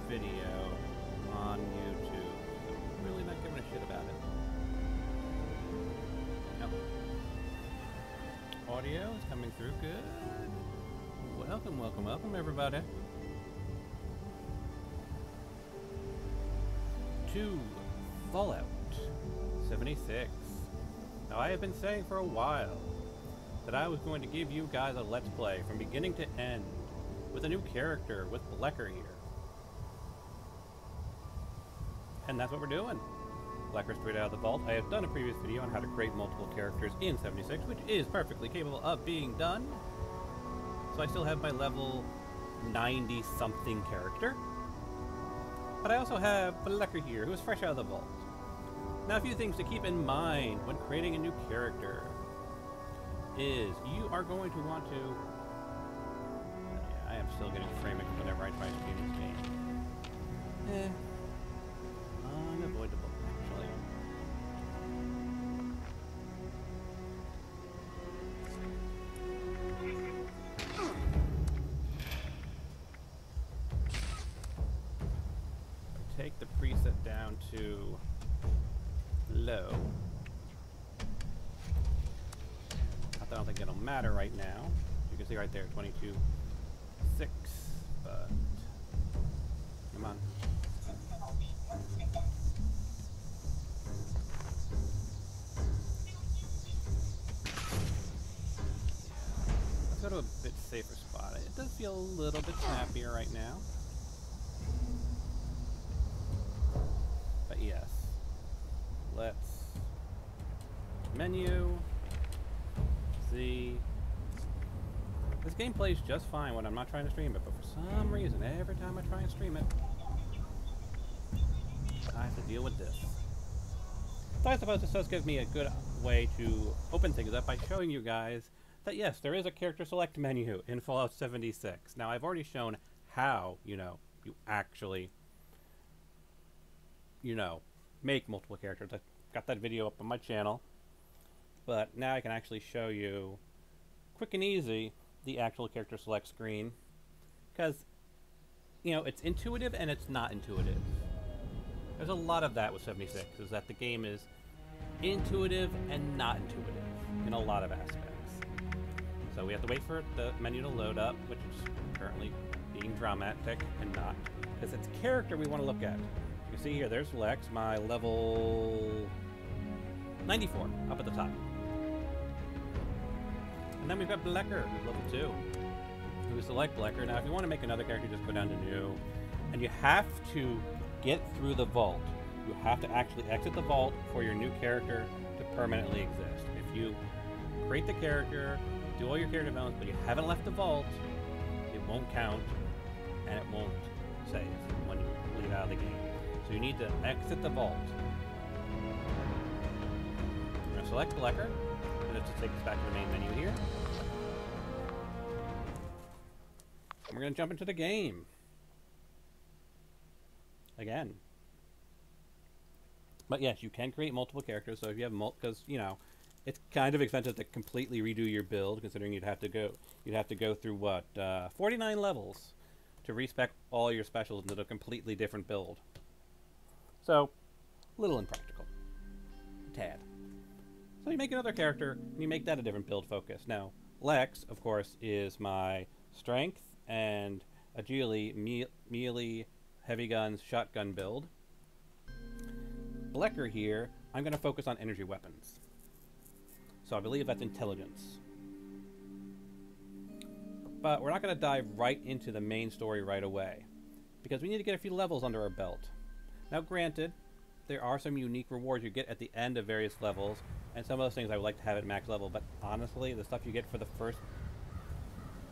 video on YouTube. I'm really not giving a shit about it. Yep. Audio is coming through good. Welcome, welcome, welcome, everybody. To Fallout 76. Now, I have been saying for a while that I was going to give you guys a Let's Play from beginning to end with a new character with Blecker here. And that's what we're doing. Blecker straight out of the vault. I have done a previous video on how to create multiple characters in 76, which is perfectly capable of being done. So I still have my level 90-something character. But I also have Blecker here, who is fresh out of the vault. Now, a few things to keep in mind when creating a new character is you are going to want to... Yeah, I am still getting framing whenever I try to stream this game. Unavoidable, actually. Take the preset down to low. I don't think it'll matter right now. You can see right there, 22.6, but come on. Let's go to a bit safer spot. It does feel a little bit snappier right now. But yes. Let's menu. See. This game plays just fine when I'm not trying to stream it, but for some reason, every time I try and stream it, I have to deal with this. So I suppose this does give me a good way to open things up by showing you guys that yes, there is a character select menu in Fallout 76. Now, I've already shown how, you actually, make multiple characters. I got that video up on my channel. But now I can actually show you, quick and easy, the actual character select screen. Because, it's intuitive and it's not intuitive. There's a lot of that with 76, is that the game is intuitive and not intuitive in a lot of aspects. So we have to wait for the menu to load up, which is currently being dramatic and not. Because it's character we want to look at. You can see here, there's Lex, my level 94, up at the top. And then we've got Blecker, who's level 2. We select Blecker. Now, if you want to make another character, just go down to New. And you have to get through the vault. You have to actually exit the vault for your new character to permanently exist. If you create the character, do all your character development, but you haven't left the vault, it won't count, and it won't save when you leave out of the game. So you need to exit the vault. We're going to select Blecker. Just to take us back to the main menu here. And we're going to jump into the game. Again. But yes, you can create multiple characters, so if you have because, it's kind of expensive to completely redo your build, considering you'd have to go through, what, 49 levels to respec all your specials into a completely different build. So, a little impractical. A tad. So you make another character, and you make that a different build focus. Now, Lex, of course, is my strength and agility, melee, heavy guns, shotgun build. Blecker here, I'm going to focus on energy weapons. So I believe that's intelligence. But we're not going to dive right into the main story right away, because we need to get a few levels under our belt. Now, granted, there are some unique rewards you get at the end of various levels, and some of those things I would like to have at max level, but honestly, the stuff you get for the first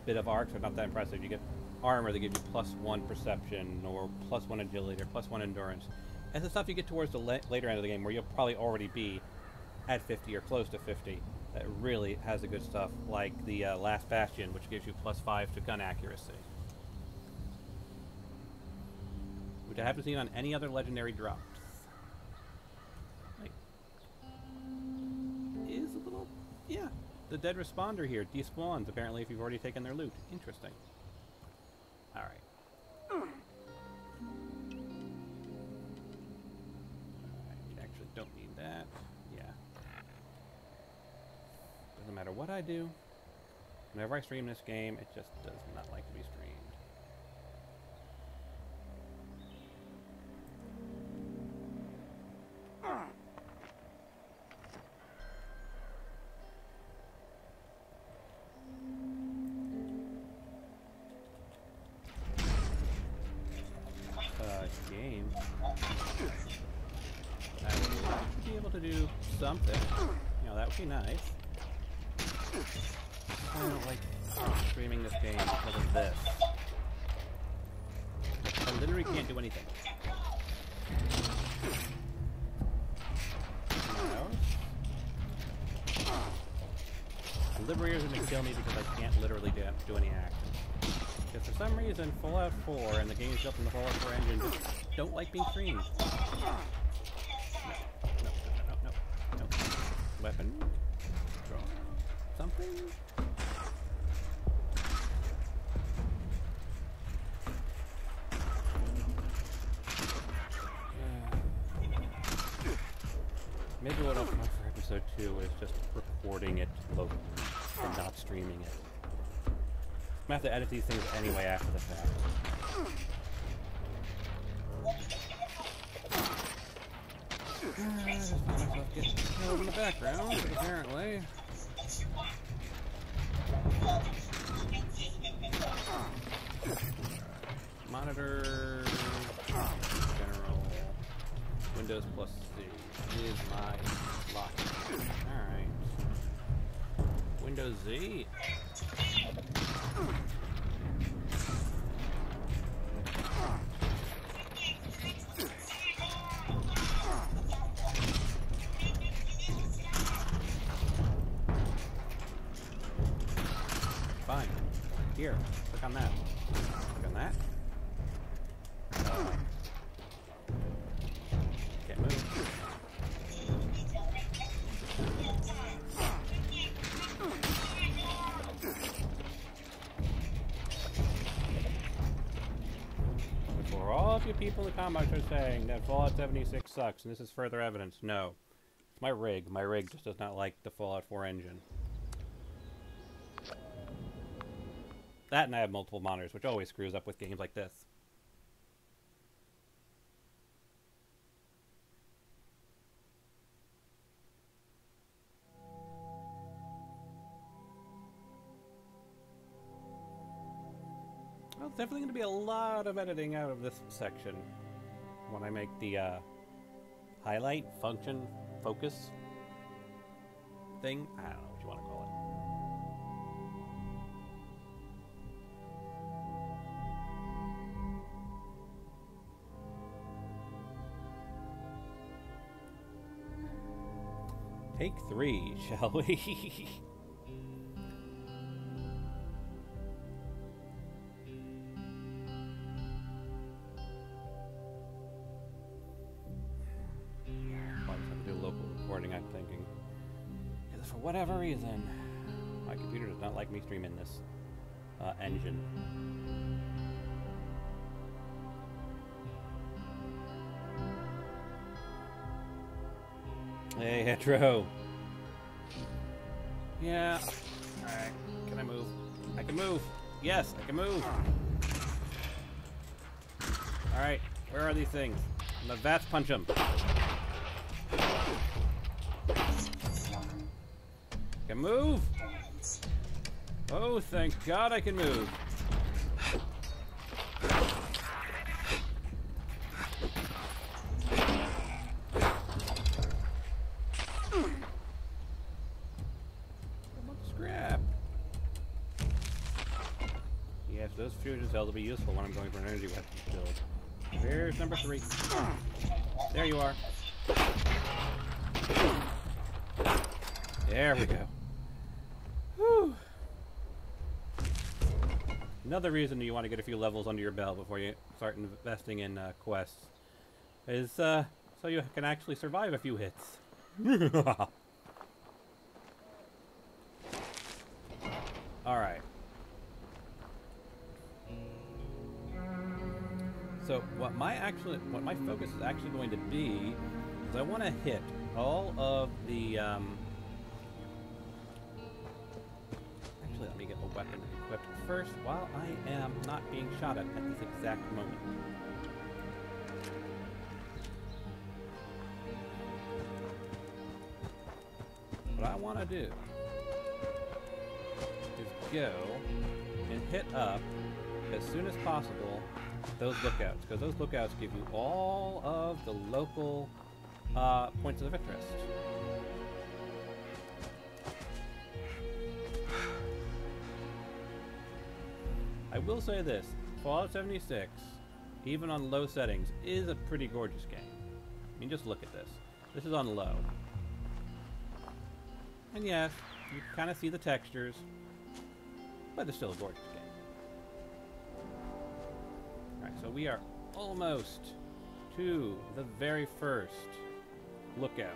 bit of arcs are not that impressive. You get armor that gives you +1 perception, or +1 agility, or +1 endurance. And the stuff you get towards the later end of the game, where you'll probably already be at 50 or close to 50, that really has the good stuff, like the Last Bastion, which gives you +5 to gun accuracy. Which I haven't seen on any other legendary drops. Is a little... yeah. The dead responder here despawns, apparently, if you've already taken their loot. Interesting. Alright. what I do, whenever I stream this game, it just does not like to be streamed. Game. I would like to be able to do something. You know, that would be nice. I don't like streaming this game because of this. I literally can't do anything. The Liberators are going to kill me because I can't literally do any action. Because for some reason, Fallout 4 and the games built in the Fallout 4 engine just don't like being streamed. No. Weapon? Draw. Something? Maybe what I'll want for episode 2 is just recording it locally and not streaming it. I'm gonna have to edit these things anyway after the fact. I just found myself getting killed in the background, apparently. Monitor... General... Windows plus C is my lock. Alright. Windows Z. Fine. Here, click on that. Click on that. Can't move. For all of you people in the comments are saying that Fallout 76 sucks, and this is further evidence, no. It's my rig. My rig just does not like the Fallout 4 engine. That, and I have multiple monitors, which always screws up with games like this. Well, it's definitely going to be a lot of editing out of this section when I make the highlight, function, focus thing. I don't know what you want to call it. Take 3, shall we? I'm thinking. Because for whatever reason, my computer does not like me streaming this engine. Hey, Hetero. Yeah. Alright. Can I move? I can move. Yes, I can move. Alright. Where are these things? Let's VATS punch them. Can move. Oh, thank God I can move. Scrap. Yes, those fusion cells will be useful when I'm going for an energy weapon build. Here's number 3. There you are. There we go. Whew. Another reason you want to get a few levels under your belt before you start investing in quests is so you can actually survive a few hits. Alright. So what my focus is actually going to be is I want to hit all of the weapon equipped first while I am not being shot at this exact moment. What I want to do is go and hit up as soon as possible those lookouts, because those lookouts give you all of the local points of interest. I will say this, Fallout 76, even on low settings, is a pretty gorgeous game. I mean, just look at this. This is on low. And yes, you kind of see the textures, but it's still a gorgeous game. Alright, so we are almost to the very first lookout.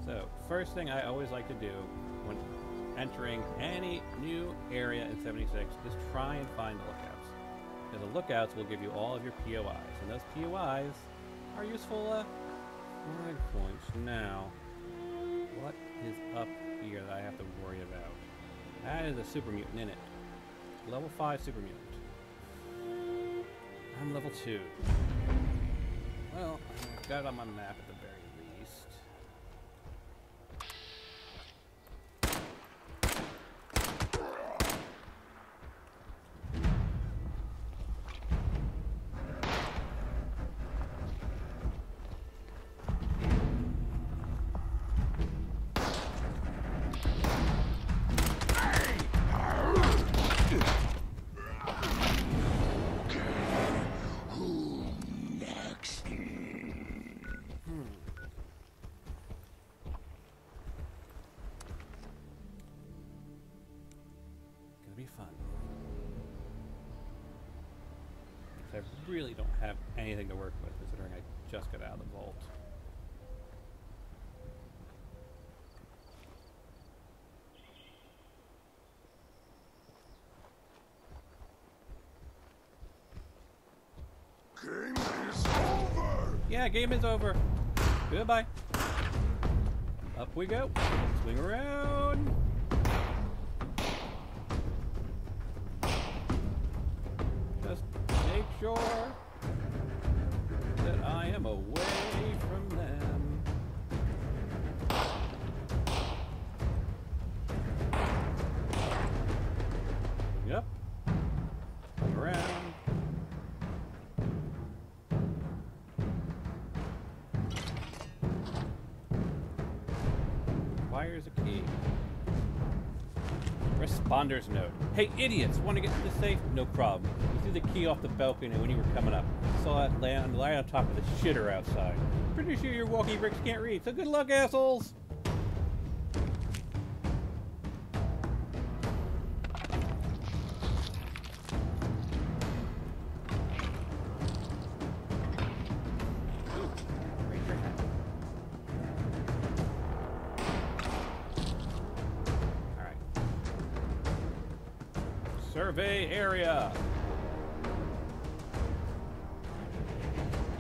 So, first thing I always like to do when entering any new area in 76 is try and find the lookouts. Because the lookouts will give you all of your POIs, and those POIs are useful flag points. Now, what is up here that I have to worry about? That is a super mutant in it. Level 5 super mutant. I'm level 2. Well, I've got it on my map at the very least. I really don't have anything to work with, considering I just got out of the vault. Game is over! Yeah, game is over. Goodbye. Up we go. Swing around. Just make sure that I am away from them. Yep. Around. Requires a key. Responder's note. Hey, idiots! Want to get to the safe? No problem. You threw the key off the balcony when you were coming up. Saw it land on top of the shitter outside. Pretty sure your walkie bricks can't read, so good luck, assholes! Ooh, raise your hat. Alright. Survey area!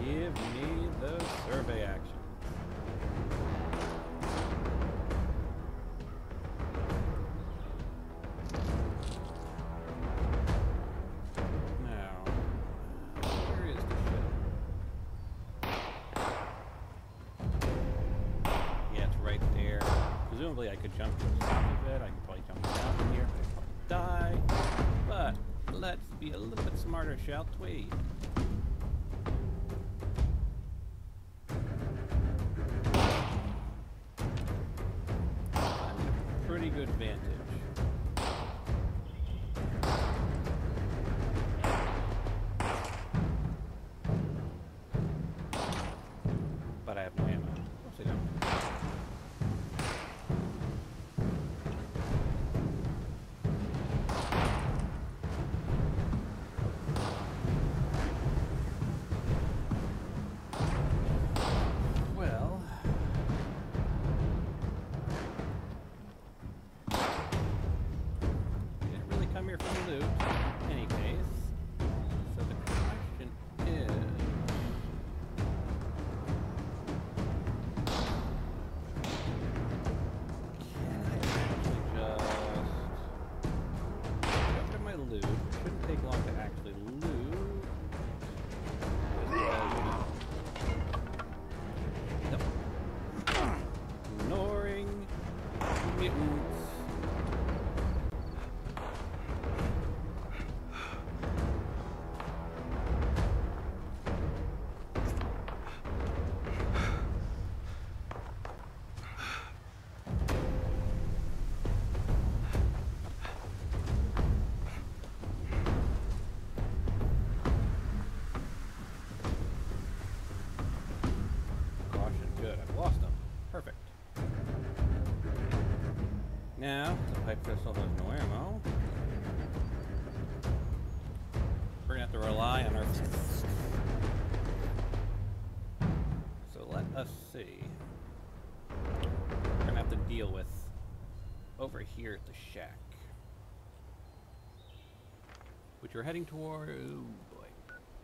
Give me the survey action. Now, where is the ship? Yeah, it's right there. Presumably I could jump to the top of it. I could probably jump down from here, but I'd die. But let's be a little bit smarter, shall we? Pretty good vantage. But I have no ammo. Of course I don't. Well, mutants. Good, I've lost them. Perfect. Now, the pipe pistol has no ammo. We're gonna have to rely on our... So let us see. We're gonna have to deal with over here at the shack. Which we're heading toward... Oh boy.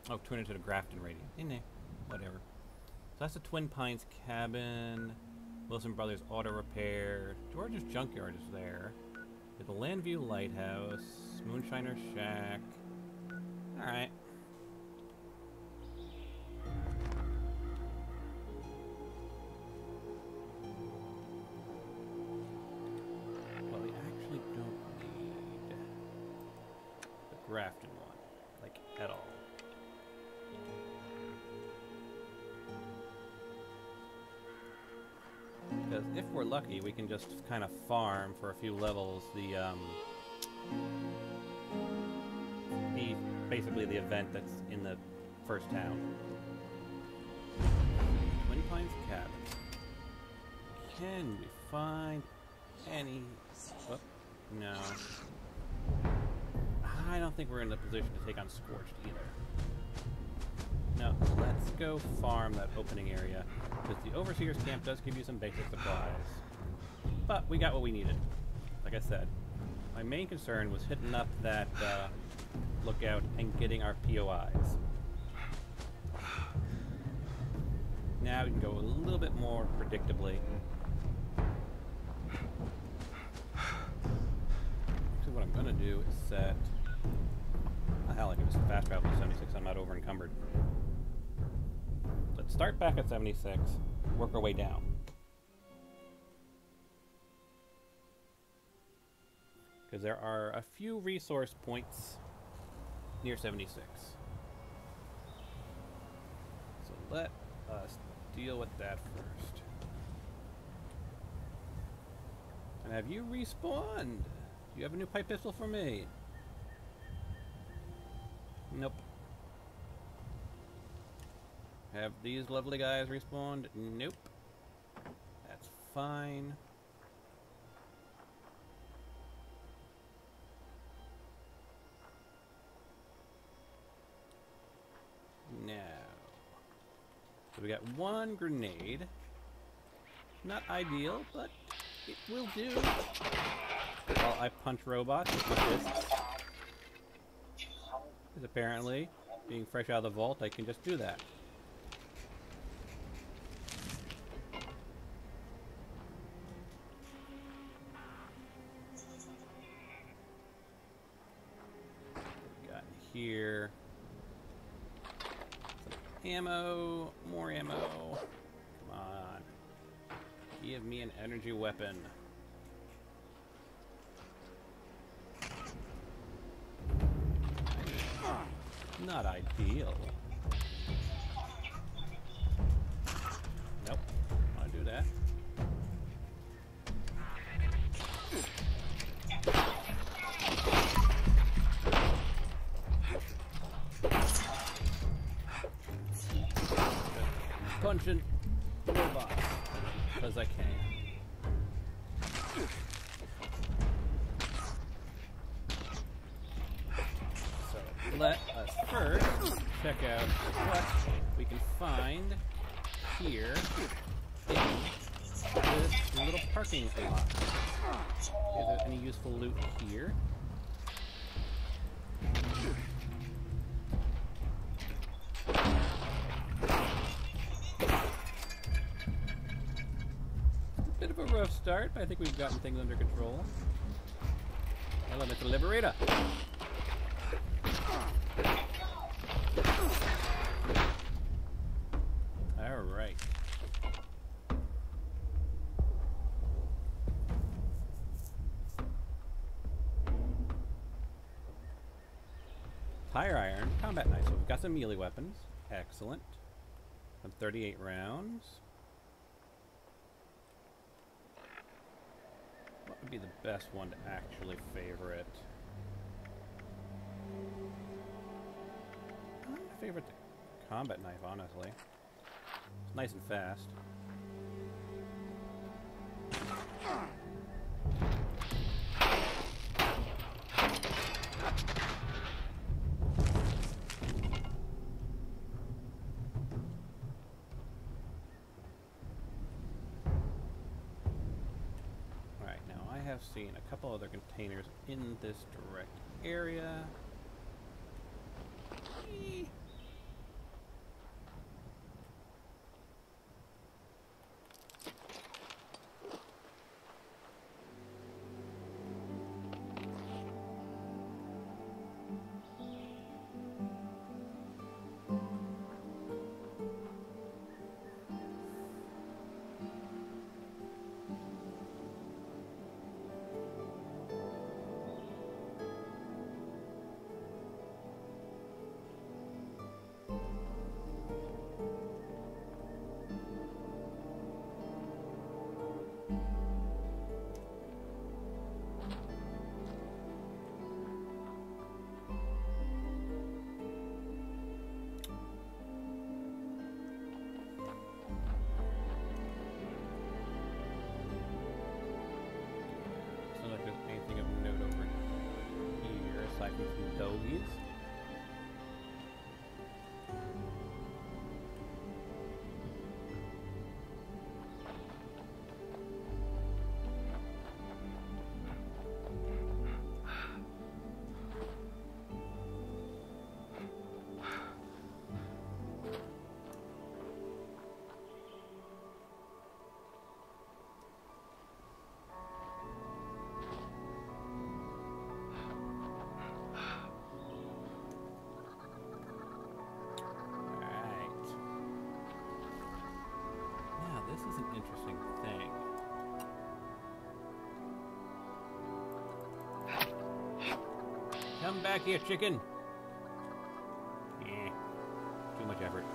Oh, turn into the Grafton Radiant. In there. Whatever. So that's the Twin Pines cabin, Wilson Brothers Auto Repair, George's Junkyard is there, the Landview Lighthouse, Moonshiner Shack. Alright. Well, we actually don't need the Grafton one, like, at all. Because if we're lucky, we can just kind of farm for a few levels basically the event that's in the first town. Twin Pines Cabin. Can we find any... Oh, no. I don't think we're in the position to take on Scorched either. No, let's go farm that opening area, because the Overseer's Camp does give you some basic supplies. But we got what we needed. Like I said, my main concern was hitting up that lookout and getting our POIs. Now we can go a little bit more predictably. So what I'm going to do is set... Oh, hell, I can just fast travel to 76, I'm not over encumbered. Let's start back at 76, work our way down. Because there are a few resource points near 76. So let us deal with that first. And have you respawned? Do you have a new pipe pistol for me? Nope. Have these lovely guys respawned? Nope. That's fine. Now, so we got one grenade. Not ideal, but it will do. While I punch robots with my fists. Because apparently, being fresh out of the vault, I can just do that. Got here. Ammo, more ammo. Come on. Give me an energy weapon. Not ideal. Nope. I want to do that. Punching robots because I can. So let us first check out what we can find here in this little parking lot. Is there any useful loot here? Bit of a rough start, but I think we've gotten things under control. Hello, Mr. Liberator. Alright. Pyre Iron, combat knife. So we've got some melee weapons. Excellent. Some 38 rounds. What would be the best one to actually favorite? I'm gonna favorite the combat knife, honestly. It's nice and fast. Have seen a couple other containers in this direct area. Some dogies. Interesting thing. Come back here, chicken. Too much effort.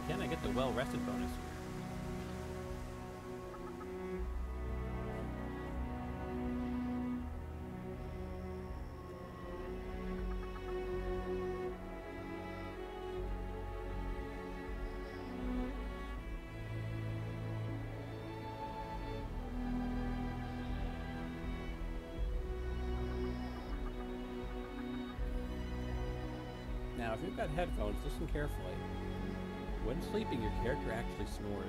Can I get the well-rested bonus? Now, if you've got headphones, listen carefully. When sleeping, your character actually snores.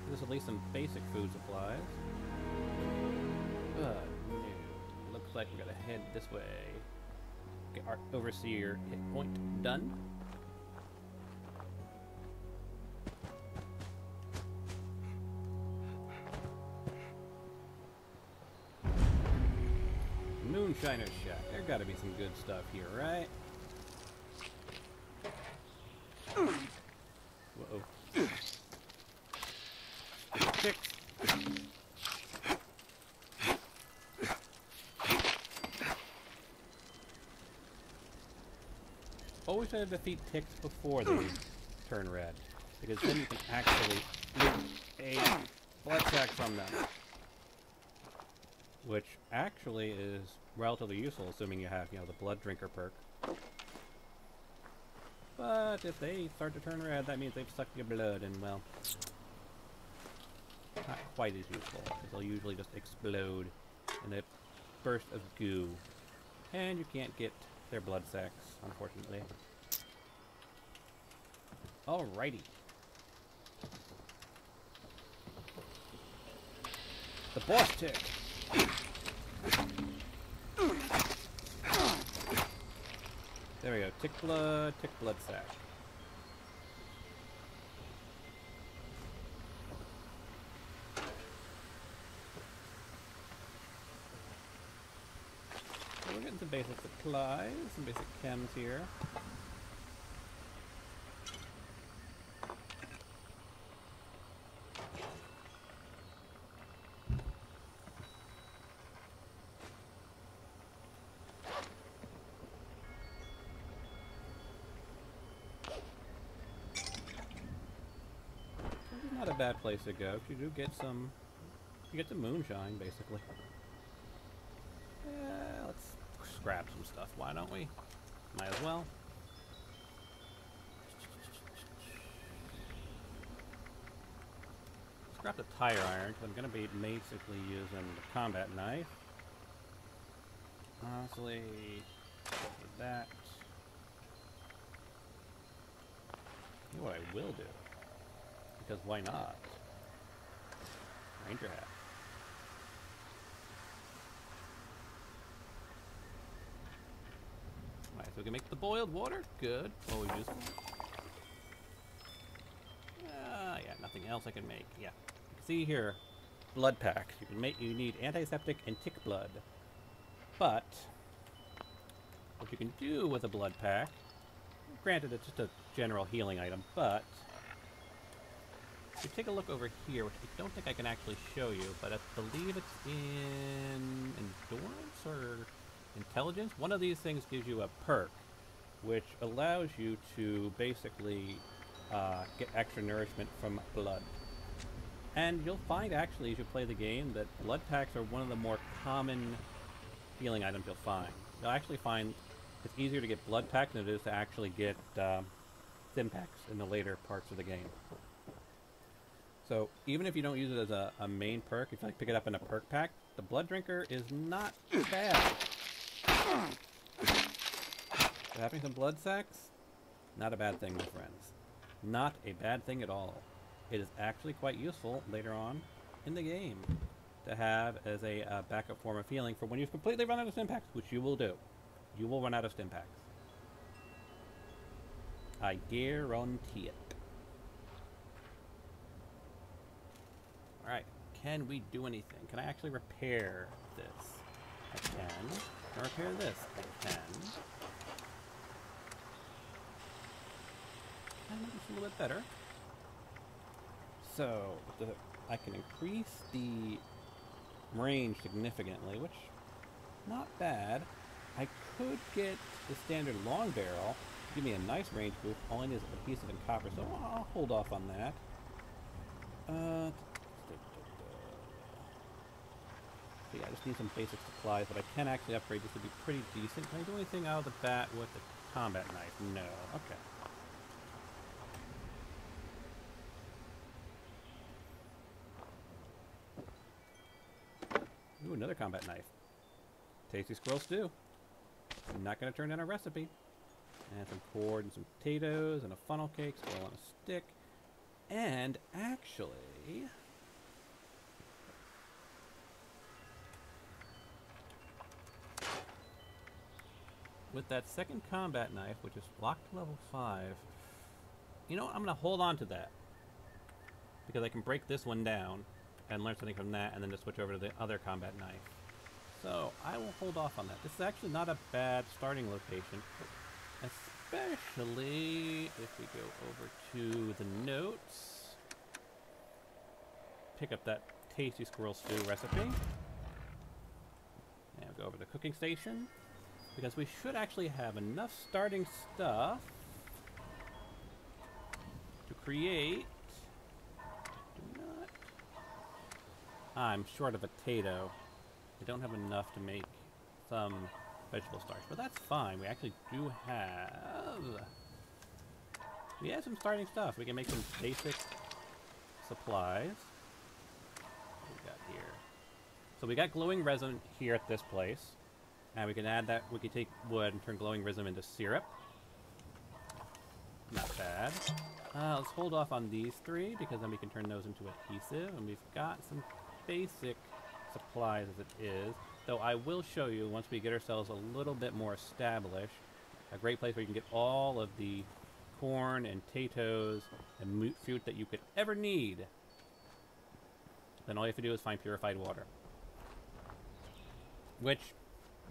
There's at least some basic food supplies. No. Looks like we gotta head this way. Get our overseer hit point done. Moonshiner's Shack. There gotta be some good stuff here, right? Whoa. Ticks. Always try to defeat ticks before they turn red, because then you can actually loot a blood sack from them, which actually is relatively useful, assuming you have, the blood drinker perk. But if they start to turn red, that means they've sucked your blood, and well, not quite as useful, because they'll usually just explode in a burst of goo. And you can't get their blood sacks, unfortunately. Alrighty. The boss tick! There we go. Tick blood sack. So we're getting some basic supplies, some basic chems here. Not a bad place to go. You do get some. You get the moonshine, basically. Yeah, let's scrap some stuff. Why don't we? Might as well. Scrap the tire iron because I'm going to be basically using the combat knife. Honestly, that. You know what I will do? Because why not? Ranger hat. Alright, so we can make the boiled water. Good. Always useful. Yeah, nothing else I can make. Yeah. See here. Blood packs. You can make you need antiseptic and tick blood. But what you can do with a blood pack, granted it's just a general healing item, but if you take a look over here, which I don't think I can actually show you, but I believe it's in endurance or intelligence. One of these things gives you a perk, which allows you to basically get extra nourishment from blood. And you'll find actually as you play the game that blood packs are one of the more common healing items you'll find. You'll actually find it's easier to get blood packs than it is to actually get stim packs in the later parts of the game. So even if you don't use it as a main perk, if you like pick it up in a perk pack, the blood drinker is not bad. So having some blood sacks, not a bad thing, my friends. Not a bad thing at all. It is actually quite useful later on in the game to have as a backup form of healing for when you've completely run out of stim packs, which you will do. You will run out of stim packs. I guarantee it. Alright, can we do anything? Can I actually repair this? I can. Can I repair this? I can. And maybe it's a little bit better. So, I can increase the range significantly, which, not bad. I could get the standard long barrel, give me a nice range boost. All I need is adhesive and copper, so I'll hold off on that. So yeah, I just need some basic supplies, but I can actually upgrade this to be pretty decent. Can I do anything out of the bat with the combat knife? No. Okay. Ooh, another combat knife. Tasty squirrel stew. I'm not going to turn down a recipe. And some cord and some potatoes and a funnel cake, squirrel on a stick. And actually, with that second combat knife, which is locked to level 5, you know what? I'm going to hold on to that. Because I can break this one down and learn something from that, and then just switch over to the other combat knife. So I will hold off on that. This is actually not a bad starting location, especially if we go over to the notes, pick up that tasty squirrel stew recipe, and go over to the cooking station, because we should actually have enough starting stuff to create. I'm short of a potato. I don't have enough to make some vegetable starch, but that's fine. We actually do have... We have some starting stuff. We can make some basic supplies. What we got here? So we got glowing resin here at this place. And we can add that, we can take wood and turn glowing resin into syrup. Not bad. Let's hold off on these three, because then we can turn those into adhesive. And we've got some basic supplies as it is. Though I will show you, once we get ourselves a little bit more established, a great place where you can get all of the corn and potatoes and fruit that you could ever need. Then all you have to do is find purified water. Which,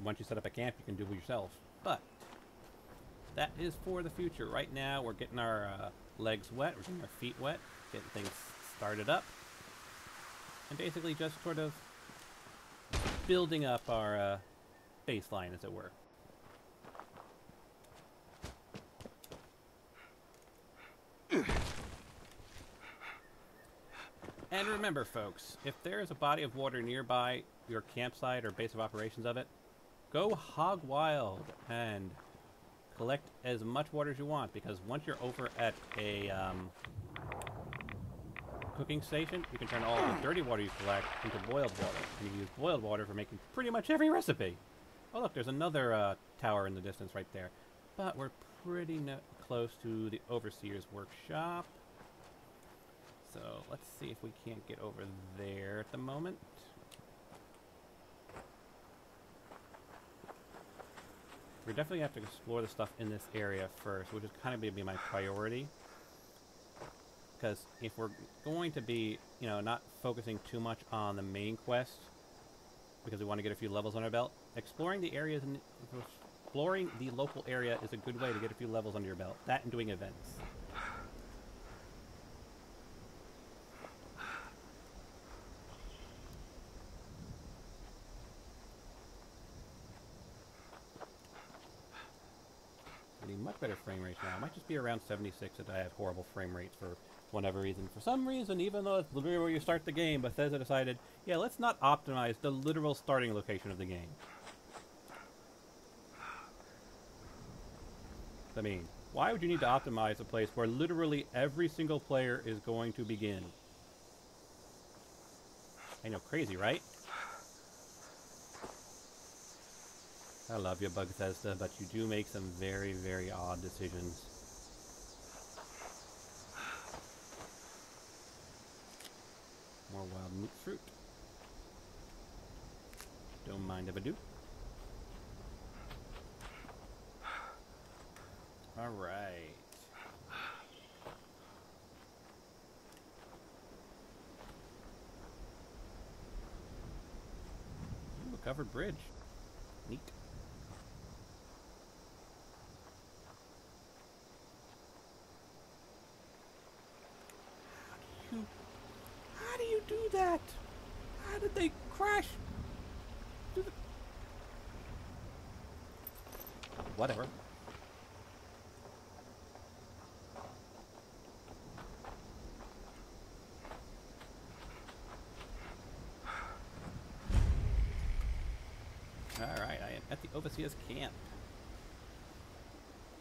once you set up a camp, you can do yourself. But that is for the future. Right now, we're getting our legs wet, we're getting our feet wet, getting things started up, and basically just sort of building up our baseline, as it were. And remember, folks, if there is a body of water nearby your campsite or base of operations of it, go hog wild and collect as much water as you want, because once you're over at a cooking station, you can turn all the dirty water you collect into boiled water. And you can use boiled water for making pretty much every recipe. Oh look, there's another tower in the distance right there. But we're pretty close to the Overseer's workshop. So let's see if we can't get over there at the moment. We definitely have to explore the stuff in this area first, which is kind of going to be my priority. Because if we're going to be, you know, not focusing too much on the main quest, because we want to get a few levels on our belt, exploring the areas and exploring the local area is a good way to get a few levels under your belt. That and doing events. Much better frame rates now. It might just be around 76 that I have horrible frame rates for whatever reason. For some reason, even though it's literally where you start the game, Bethesda decided, yeah, let's not optimize the literal starting location of the game. I mean, why would you need to optimize a place where literally every single player is going to begin? I know, crazy, right? I love you, Bethesda, but you do make some very, very odd decisions. More wild moot fruit. Don't mind if I do. Alright. Ooh, a covered bridge. Neat. How do you do that? How did they crash? Whatever. Alright, I am at the Overseer's camp.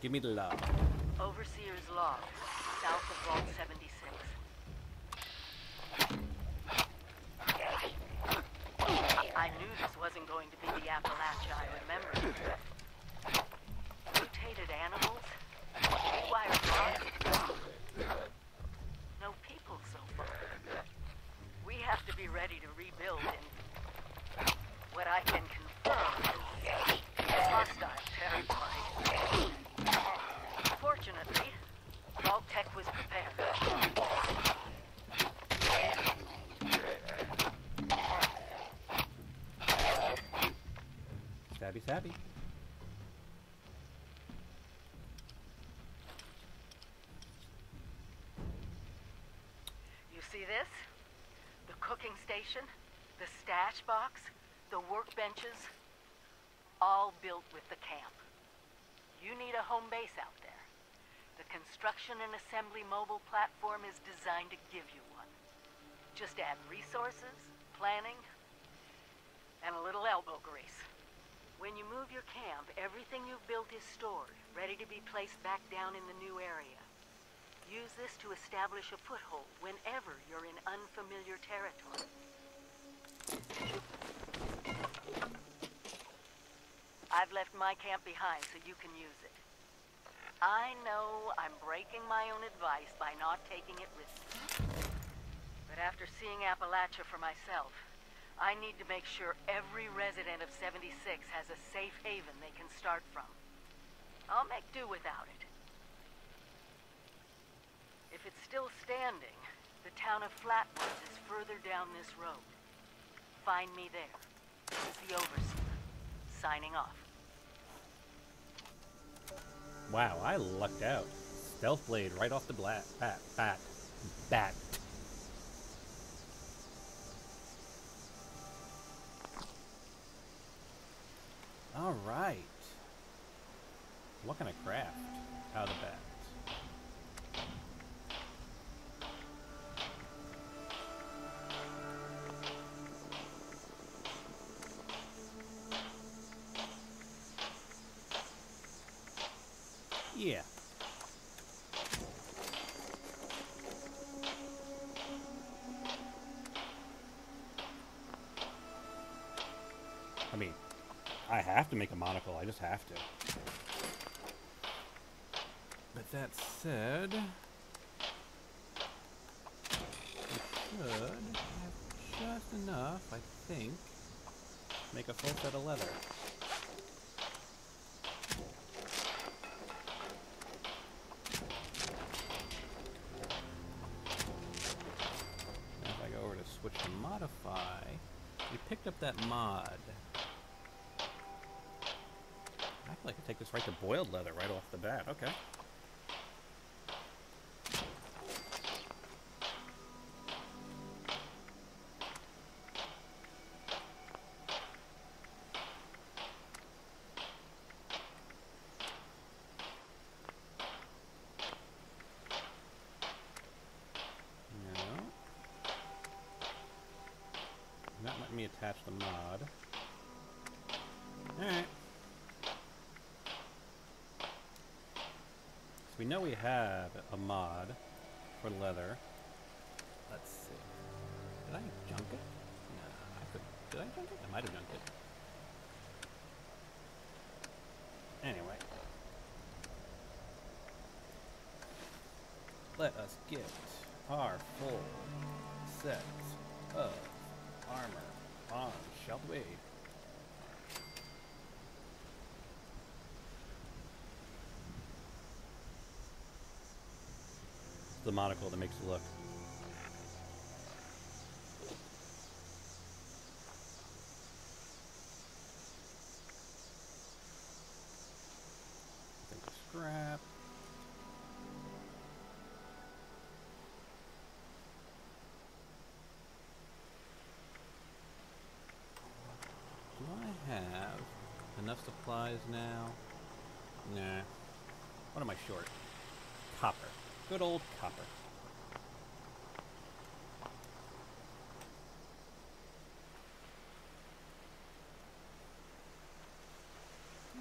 Give me the log. Overseer's log, south of Vault 76. I knew this wasn't going to be the Appalachia I remembered. Mutated animals? Wired rock? No people so far. We have to be ready to rebuild in what I can confirm is hostile territory. Fortunately, Vault-Tec was prepared. Stabby, stabby. You see this? The cooking station, the stash box, the workbenches, all built with the camp. You need a home base out there. The construction and assembly mobile platform is designed to give you one. Just add resources, planning, and a little elbow grease. When you move your camp, everything you've built is stored, ready to be placed back down in the new area. Use this to establish a foothold whenever you're in unfamiliar territory. I've left my camp behind so you can use it. I know I'm breaking my own advice by not taking it with me. But after seeing Appalachia for myself, I need to make sure every resident of 76 has a safe haven they can start from. I'll make do without it. If it's still standing, the town of Flatwoods is further down this road. Find me there. This is the Overseer, signing off. Wow, I lucked out. Stealth blade right off the bat. All right. What can I craft out of that? Yeah. I mean, I have to make a monocle. I just have to. But that said, we should have just enough, I think, to make a full set of leather. Switch to modify. We picked up that mod. I feel like I take this right to boiled leather right off the bat. Okay. Not letting me attach the mod. Alright. So we know we have a mod for leather. Let's see. Did I junk it? No, I could. Did I junk it? I might have junked it. Anyway. Let us get our full set of armor on, shall we? It's the monocle that makes it look. I think scrap. Do I have enough supplies now? Nah. What am I short? Copper. Good old copper.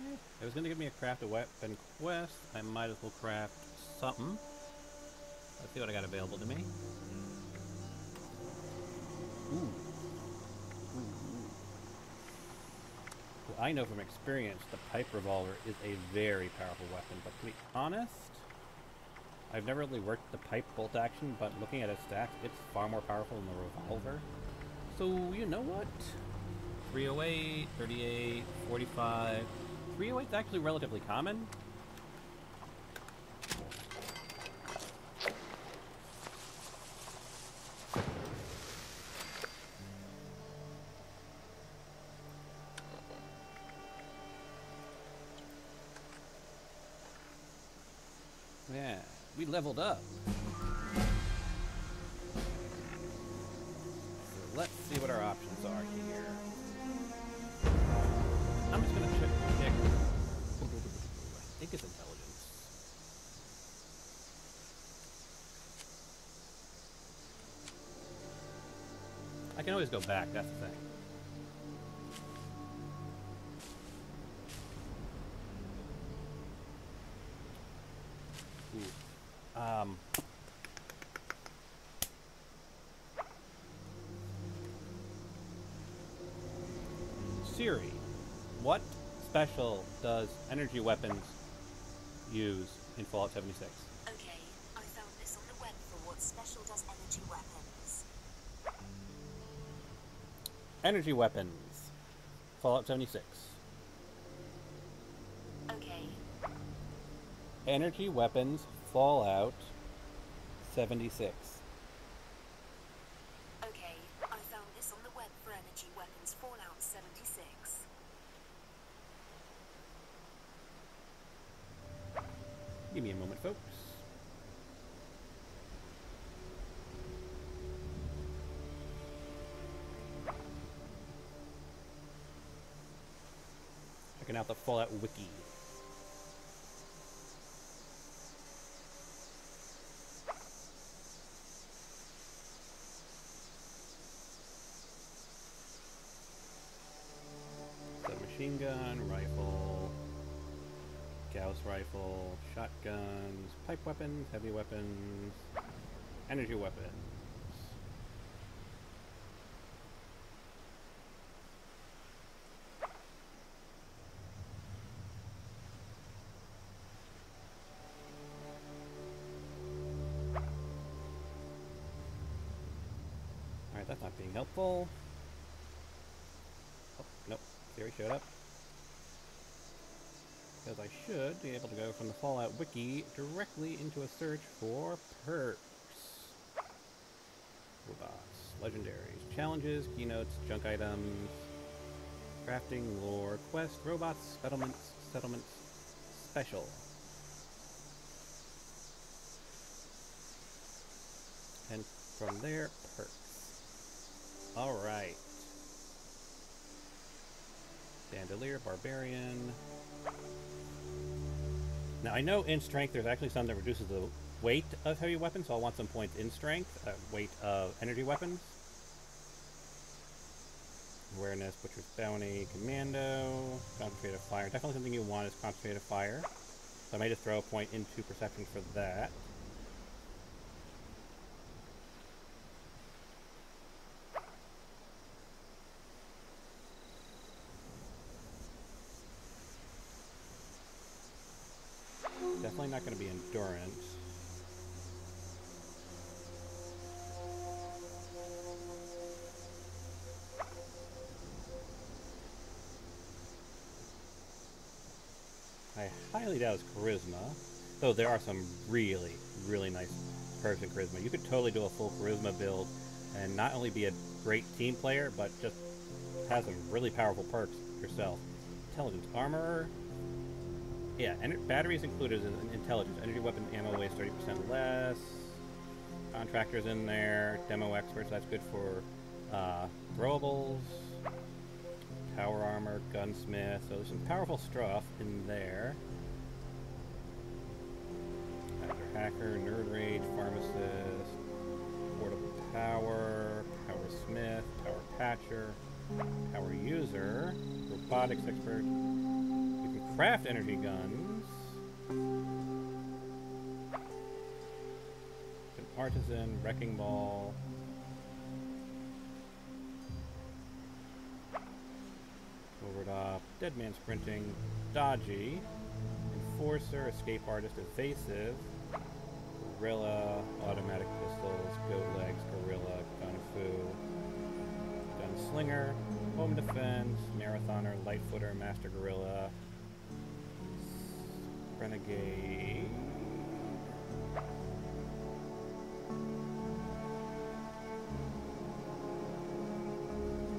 If it was going to give me a craft a weapon quest, I might as well craft something. Let's see what I got available to me. Ooh. I know from experience the pipe revolver is a very powerful weapon, but to be honest, I've never really worked the pipe bolt action, but looking at its stats, it's far more powerful than the revolver. So, you know what? 308, 38, 45. 308 is actually relatively common. Yeah, we leveled up. So let's see what our options are here. I'm just gonna check. I think it's intelligence. I can always go back, that's the thing. Siri, what special does energy weapons use in Fallout 76? Okay, I found this on the web for what special does energy weapons. Energy weapons. Fallout 76. Okay, Energy weapons. Fallout 76. okay, I found this on the web for energy weapons Fallout 76. Give me a moment, folks. Checking out the Fallout Wiki. Submachine gun, rifle, Gauss rifle, shotguns, pipe weapons, heavy weapons, energy weapons. Alright, that's not being helpful. Oh, nope. Theory showed up. Because I should be able to go from the Fallout Wiki directly into a search for perks. Robots, legendaries, challenges, keynotes, junk items, crafting, lore, quest, robots, settlements, special. And from there, perks. Alright. Bandolier, Barbarian. Now I know in strength there's actually some that reduces the weight of heavy weapons, so I'll want some points in strength, weight of energy weapons. Awareness, Butcher's Bounty, Commando, Concentrated Fire. Definitely something you want is Concentrated Fire. So I may just throw a point into Perception for that. Definitely not going to be Endurance. I highly doubt it's Charisma. Though there are some really, really nice perks in Charisma. You could totally do a full Charisma build and not only be a great team player, but just have some really powerful perks yourself. Intelligence Armorer. Yeah, and batteries included in intelligence. Energy weapon ammo weighs 30% less. Contractors in there. Demo experts, that's good for throwables. Power armor, gunsmith. So there's some powerful stuff in there. Hacker, nerd rage, pharmacist, portable power, power smith, power patcher, power user, robotics expert. You can craft energy guns. An artisan, wrecking ball. Overtop, dead man sprinting, dodgy, enforcer, escape artist, evasive, gorilla, automatic pistols, goat legs, gorilla, gun fu, gunslinger, home defense, marathoner, lightfooter, master gorilla, renegade.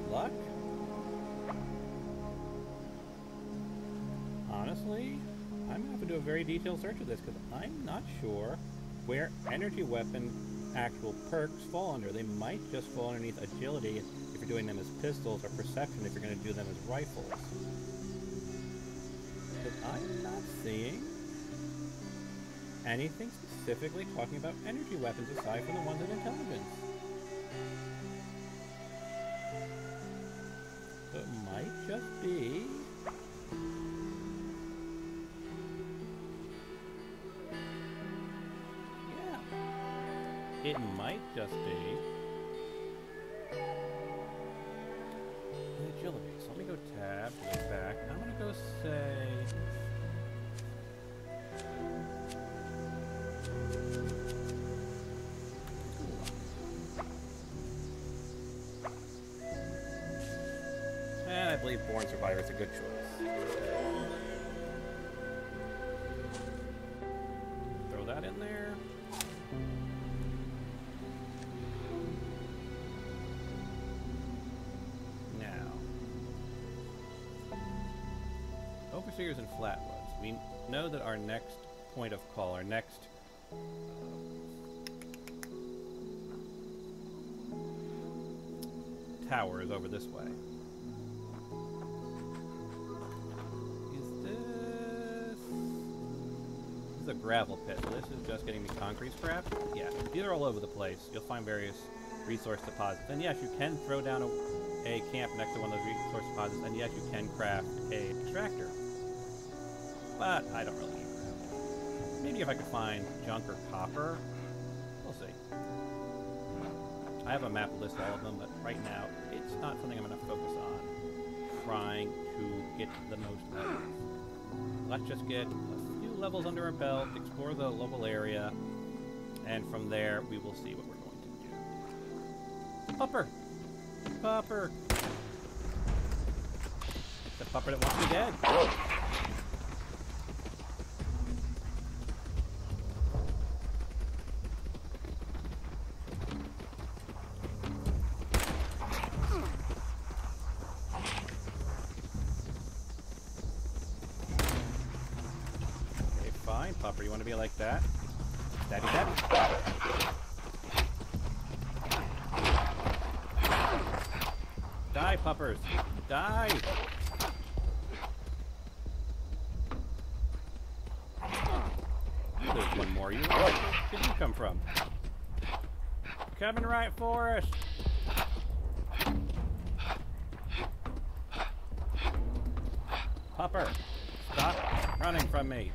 Luck? Honestly, I'm going to have to do a very detailed search of this because I'm not sure where energy weapon actual perks fall under. They might just fall underneath agility if you're doing them as pistols, or perception if you're going to do them as rifles. Because I'm not seeing anything specifically talking about energy weapons aside from the ones in intelligence. So it might just be... It might just be agility. So let me go tab, go back. Now I'm going to go just say... And I believe Born Survivor is a good choice. Throw that in there. Now, Overseers and Flatwoods. We know that our next point of call, our next tower is over this way. This is a gravel pit, so this is just getting me concrete scrap. Yeah, these are all over the place. You'll find various resource deposits. And yes, you can throw down a camp next to one of those resource deposits, and yes, you can craft a extractor. But I don't really need gravel. Maybe if I could find junk or copper. We'll see. I have a map to list all of them, but right now, it's not something I'm going to focus on. Trying to get the most out of it. Let's just get levels under our belt, explore the local area, and from there we will see what we're going to do. Pupper! Pupper! It's the pupper that wants me dead. Pupper, you want to be like that? Daddy daddy. Die, puppers! Die! There's one more. Where did you come from? Coming right for us! Pupper! Stop running from me!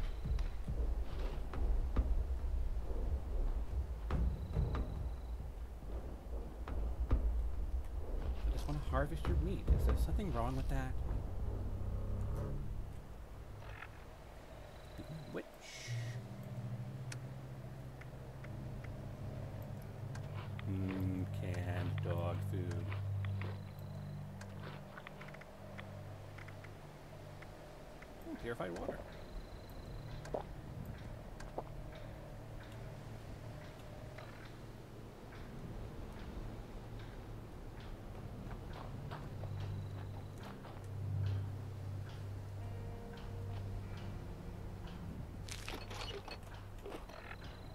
Harvest your meat. Is there something wrong with that? Witch. Canned dog food. Ooh, purified water.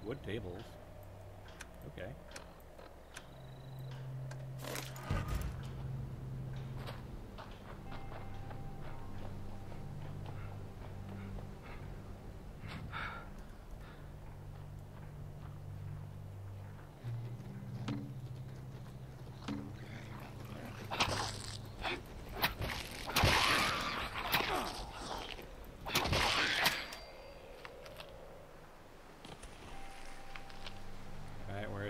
Wood tables. Okay.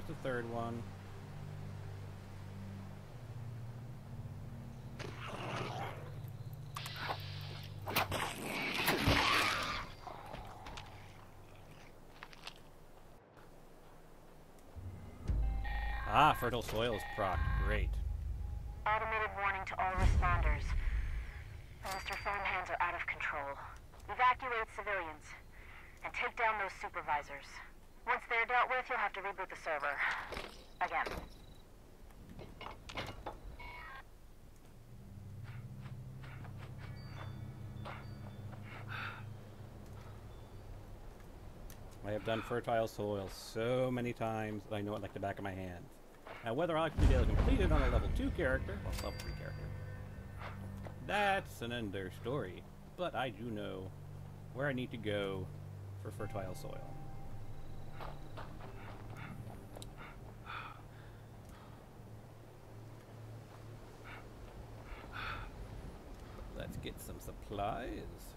The third one. Ah, fertile soil is proc. Great. Automated warning to all responders. Mr. Farmhands are out of control. Evacuate civilians and take down those supervisors. Once they're dealt with, you'll have to reboot the server. Again. I have done fertile soil so many times that I know it like the back of my hand. Now, whether I'll actually be able to complete it on a level 2 character, well, level 3 character, that's an under story. But I do know where I need to go for fertile soil. Let's get some supplies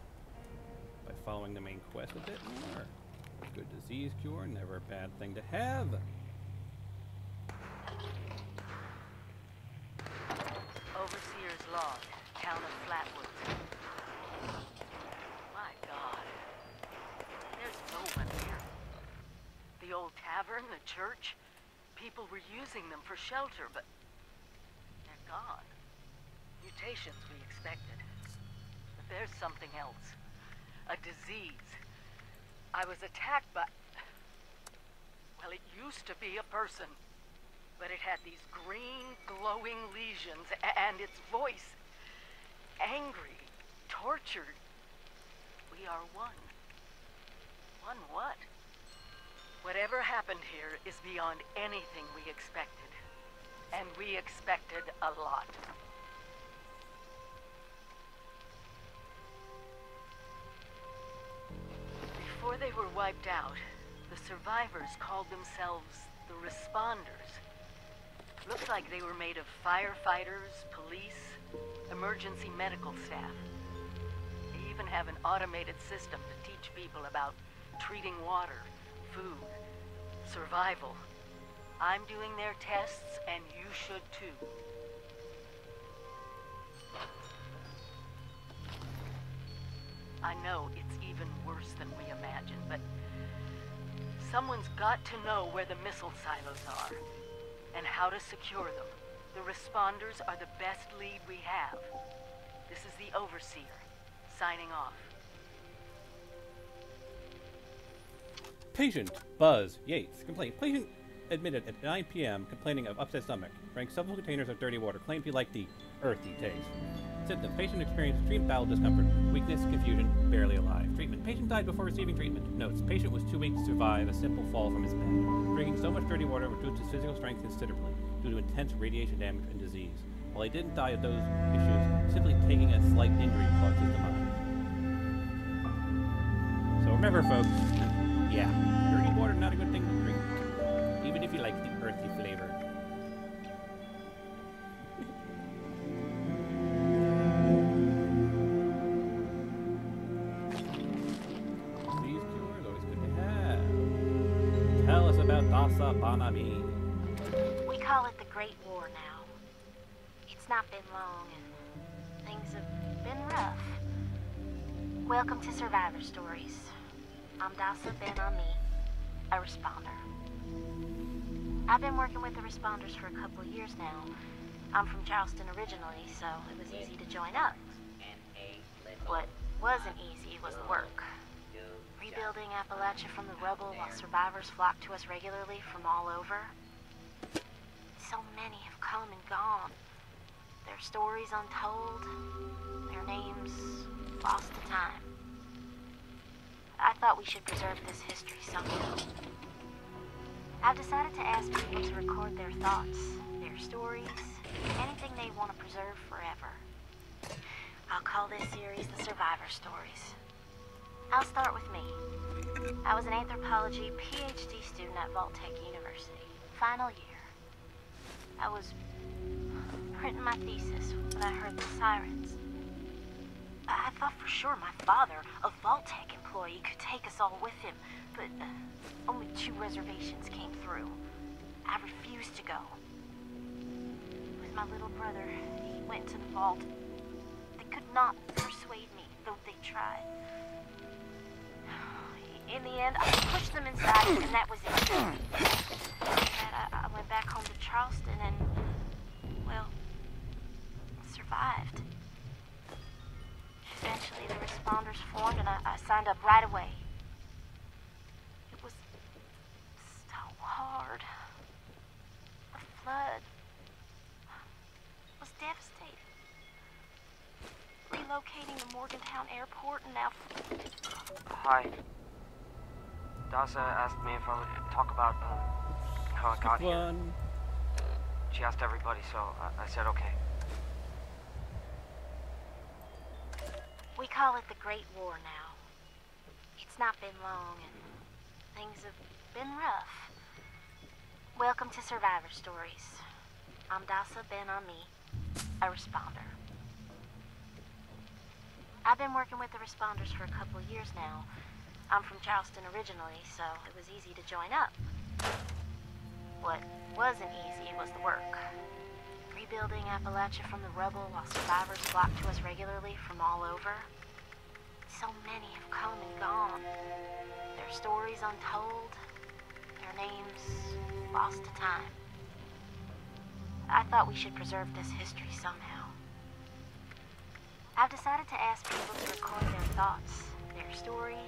by following the main quest a bit more. Good disease cure, never a bad thing to have. Overseer's log, town of Flatwoods. no one here. The old tavern, the church, people were using them for shelter, but they're gone. Mutations we expected. But there's something else. A disease. I was attacked by... Well, it used to be a person. But it had these green, glowing lesions, and its voice... angry, tortured. We are one. One what? Whatever happened here is beyond anything we expected. And we expected a lot. Before they were wiped out, the survivors called themselves the Responders. Looks like they were made of firefighters, police, emergency medical staff. They even have an automated system to teach people about treating water, food, survival. I'm doing their tests, and you should too. I know it's even worse than we imagined, but someone's got to know where the missile silos are and how to secure them. The Responders are the best lead we have. This is the Overseer, signing off. Patient Buzz Yates complaint. Patient admitted at 9 p.m. complaining of upset stomach. Drank several containers of dirty water. Claimed he liked the earthy taste. Symptoms. Patient experienced extreme bowel discomfort, weakness, confusion, barely alive. Treatment. Patient died before receiving treatment. Notes. Patient was too weak to survive a simple fall from his bed. Drinking so much dirty water reduced his physical strength considerably due to intense radiation damage and disease. While he didn't die of those issues, simply taking a slight injury caused his demise. So remember, folks, yeah, dirty water not a good thing to drink, even if you like the earthy flavor. These cures always good to have. Tell us about Dasa Banabi. We call it the Great War now. It's not been long, and things have been rough. Welcome to Survivor Stories. I'm Dasa Ben-Ami, a responder. I've been working with the responders for a couple of years now. I'm from Charleston originally, so it was easy to join up. What wasn't easy was the work. Rebuilding Appalachia from the rubble while survivors flock to us regularly from all over. So many have come and gone. Their stories untold, their names lost to time. I thought we should preserve this history somehow. I've decided to ask people to record their thoughts, their stories, anything they want to preserve forever. I'll call this series the Survivor Stories. I'll start with me. I was an anthropology PhD student at Vault-Tec University, final year. I was printing my thesis when I heard the sirens. I thought for sure my father, a Vault-Tec employee, could take us all with him, but only 2 reservations came through. I refused to go. With my little brother, he went to the vault. They could not persuade me, though they tried. In the end, I pushed them inside, and that was it. I went back home to Charleston and, well, survived. Eventually, the responders formed, and I signed up right away. It was so hard. The flood was devastating. Relocating to Morgantown Airport and now... Hi. Dasa asked me if I would talk about how I got here. She asked everybody, so I said okay. We call it the Great War now. It's not been long, and things have been rough. Welcome to Survivor Stories. I'm Dasa Ben-Ami, a responder. I've been working with the responders for a couple of years now. I'm from Charleston originally, so it was easy to join up. What wasn't easy was the work. Rebuilding Appalachia from the rubble while survivors flock to us regularly from all over. So many have come and gone. Their Their stories untold, their names lost to time. I thought we should preserve this history somehow. I've decided to ask people to record their thoughts, their stories,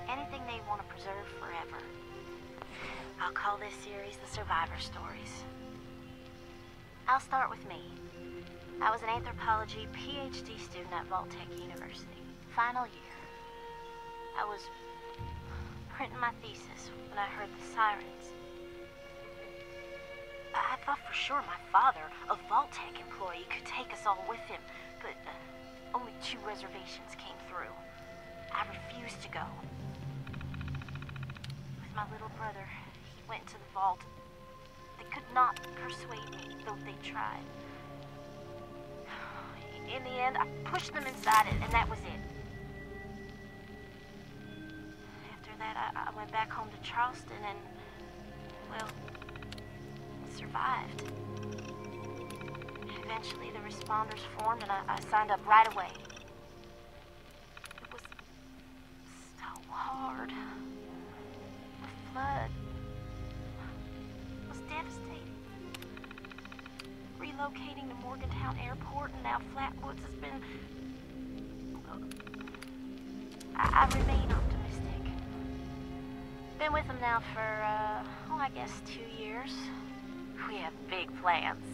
anything they want to preserve forever. I'll call this series The Survivor Stories. I'll start with me. I was an anthropology PhD student at Vault-Tec University, final year. I was printing my thesis when I heard the sirens. I thought for sure my father, a Vault-Tec employee, could take us all with him, but only 2 reservations came through. I refused to go. With my little brother, he went into the vault. They could not persuade me, though they tried. In the end, I pushed them inside it, and that was it. After that, I went back home to Charleston and, well, survived. Eventually, the responders formed, and I signed up right away. It was so hard. The flood was devastating. Relocating to Morgantown Airport and now Flatwoods has been... I remain optimistic. Been with them now for, I guess 2 years. We have big plans.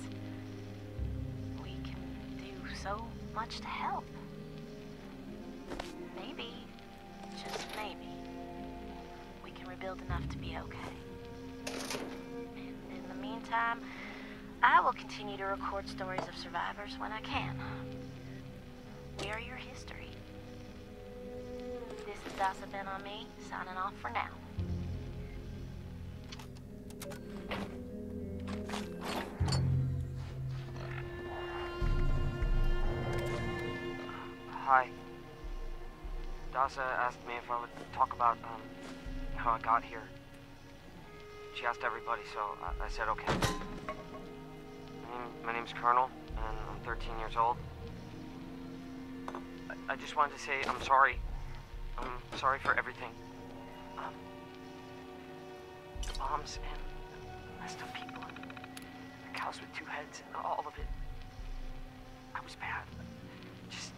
We can do so much to help. Maybe, just maybe, we can rebuild enough to be okay. In the meantime, I will continue to record stories of survivors when I can. We are your history. This is Dasa Ben on me, signing off for now. Hi. Dasa asked me if I would talk about, how I got here. She asked everybody, so I said okay. My name's Colonel, and I'm 13 years old. I just wanted to say I'm sorry. I'm sorry for everything. The bombs and messed up people, and the cows with 2 heads, and all of it. I was bad. Just...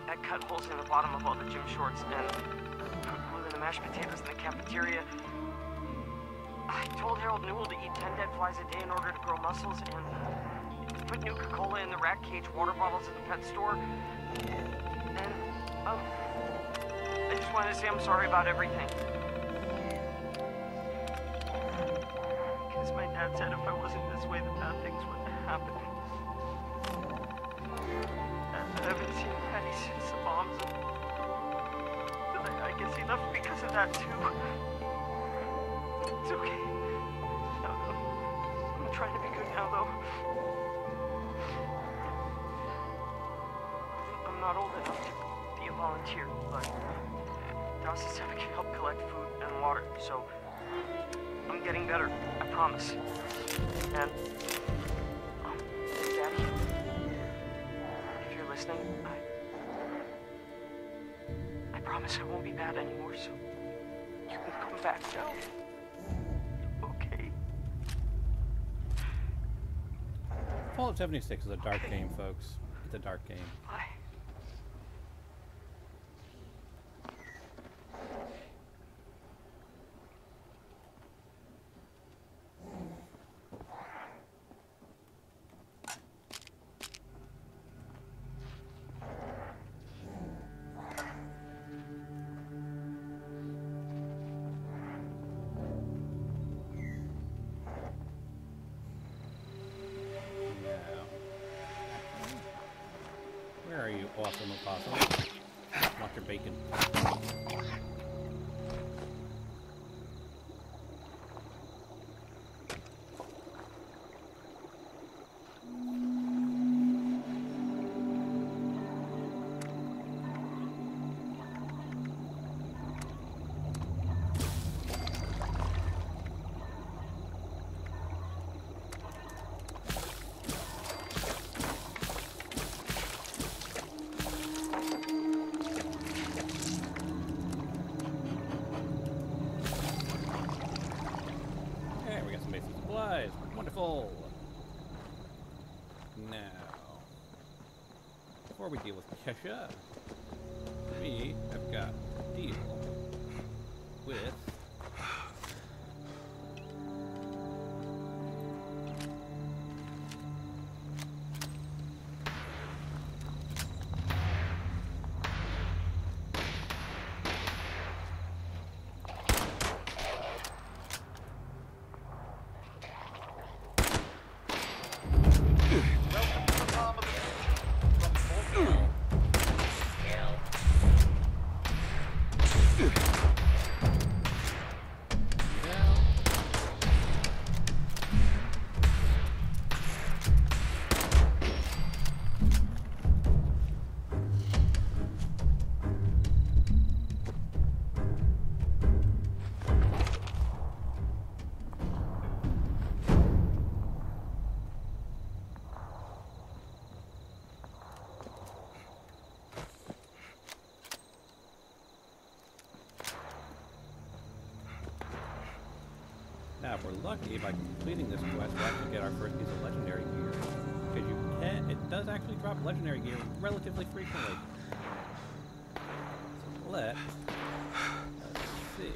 I cut holes in the bottom of all the gym shorts and put glue in the mashed potatoes in the cafeteria. I told Harold Newell to eat 10 dead flies a day in order to grow muscles, and put Nuka-Cola in the rat cage water bottles at the pet store. And, I just wanted to say I'm sorry about everything. Because my dad said if I wasn't this way, the bad things wouldn't happen. I haven't seen Patty since the bombs, but I guess he left because of that too. It's okay. I'm trying to be good now, though. I'm not old enough to be a volunteer, but Dasa said I can help collect food and water, so I'm getting better, I promise. And, Daddy, if you're listening, I promise I won't be bad anymore, so you can come back now. Okay? Fallout 76 is a dark game, folks. It's a dark game. Bye. Where are you, awesome opossum? Want your bacon. supplies! Wonderful! Now, before we deal with Kesha, we have got to deal with Now, if we're lucky, by completing this quest, we'll actually get our first piece of legendary gear. Because it does actually drop legendary gear relatively frequently. So let's see.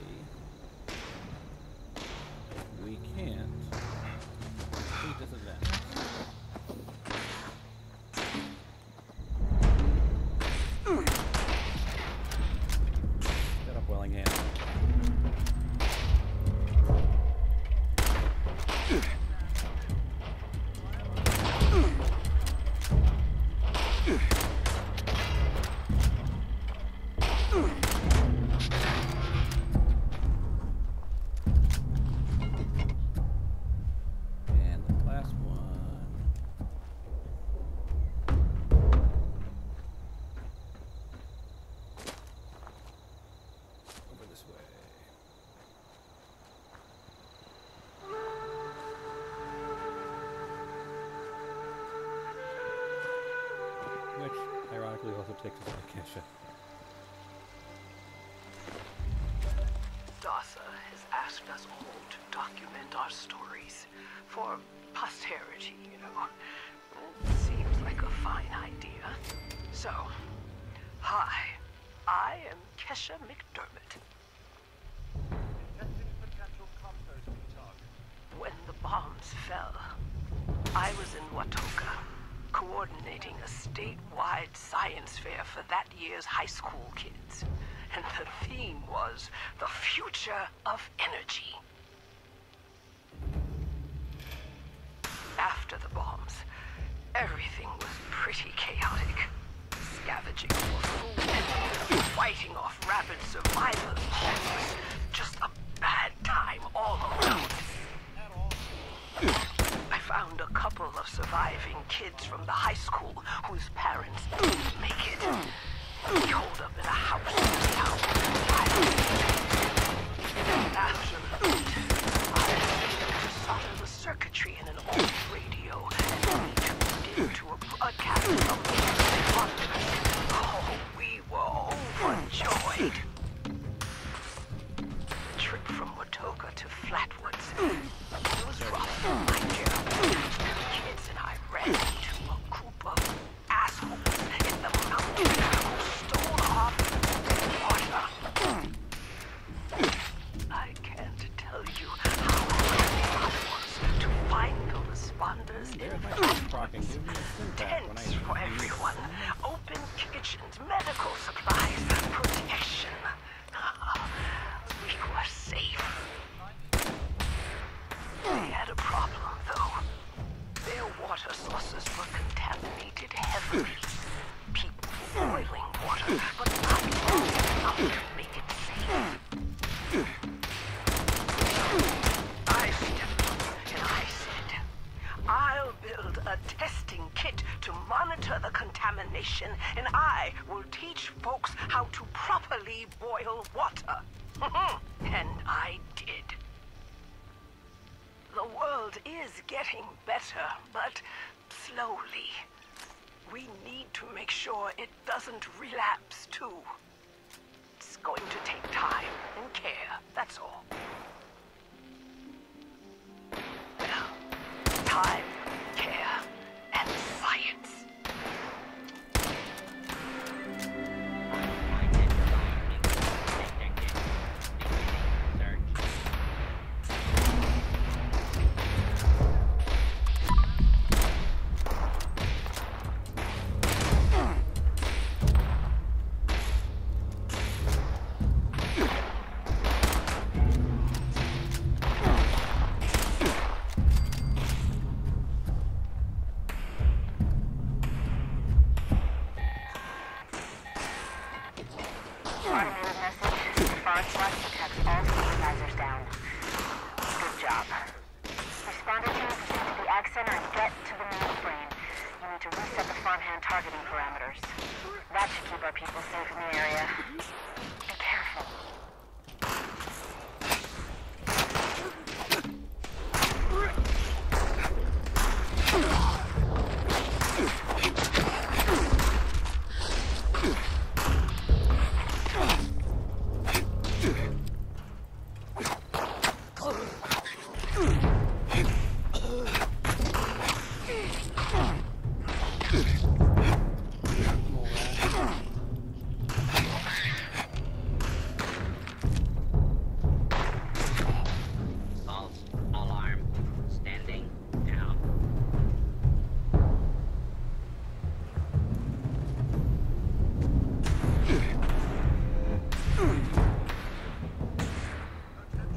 We can't complete this event. Shut up, Wellingham. Which, ironically, also takes us to Kesha. Dasa has asked us all to document our stories for posterity, you know. It seems like a fine idea. So, hi, I am Kesha McDermott. When the bombs fell, I was in Watoka, coordinating a statewide science fair for that year's high school kids. And the theme was the future of energy. After the bombs, everything was pretty chaotic. Scavenging for food, fighting off rabid survivors. It was just a bad time all around. I found a couple of surviving kids from the high school whose parents didn't make it. We holed up in a house in town. After the beat, I soldered the circuitry in an old radio and we tuned into a broadcast from the podcast. Oh, we were overjoyed. The trip from Watoka to Flatwoods. It was rough, mind you. Kids and I ran into a group of assholes in the mountains who stole our water. I can't tell you how hard it was to find the responders in Flatwoods. Tents for everyone, open kitchens, medical supplies, protection. We were safe. They had a problem, though. Their water sources were contaminated heavily. People were boiling water, but not enough to make it safe. I stepped up and I said, I'll build a testing kit to monitor the contamination, and I will teach folks how to properly boil water. And I did. The world is getting better, but slowly. We need to make sure it doesn't relapse, too. It's going to take time and care, that's all. Well, Onslaught protects all supervisors down. Good job. Responder team, proceed to the Ag Center and get to the mainframe. You need to reset the farmhand targeting parameters. That should keep our people safe in the area. Be careful.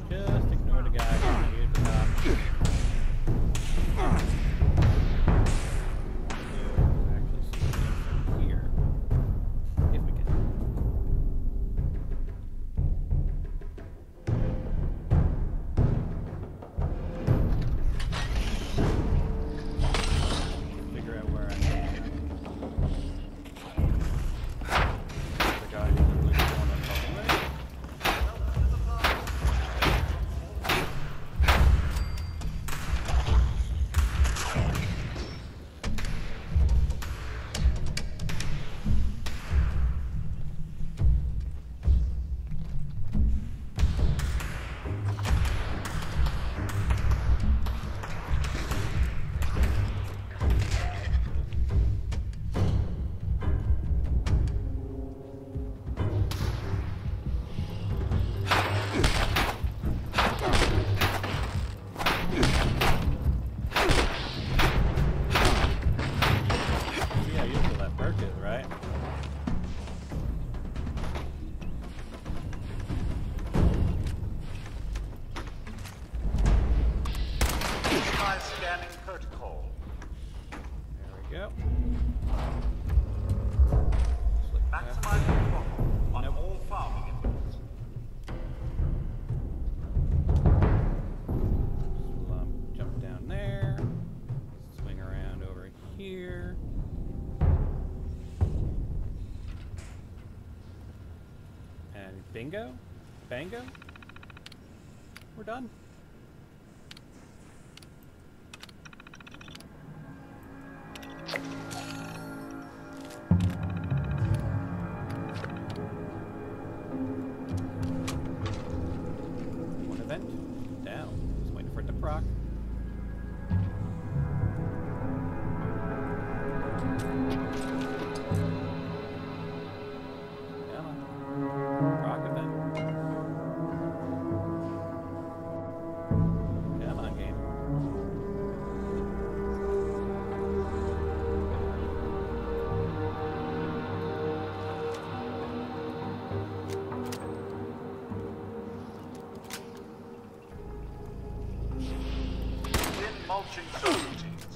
Just ignore the guy here at the top. Actually see him from here. If we can. Figure out where I am. The guy who's literally the one I'm talking about. Yeah, usually that perk is, right? Try scanning protocol. There we go. Just like that. Maximize control on Nope. all farming inputs. Jump down there. Swing around over here. And bingo? Bango? We're done. One event down. Just waiting for it to proc. Come on. Proc event. Come on, game. Begin mulching subroutines.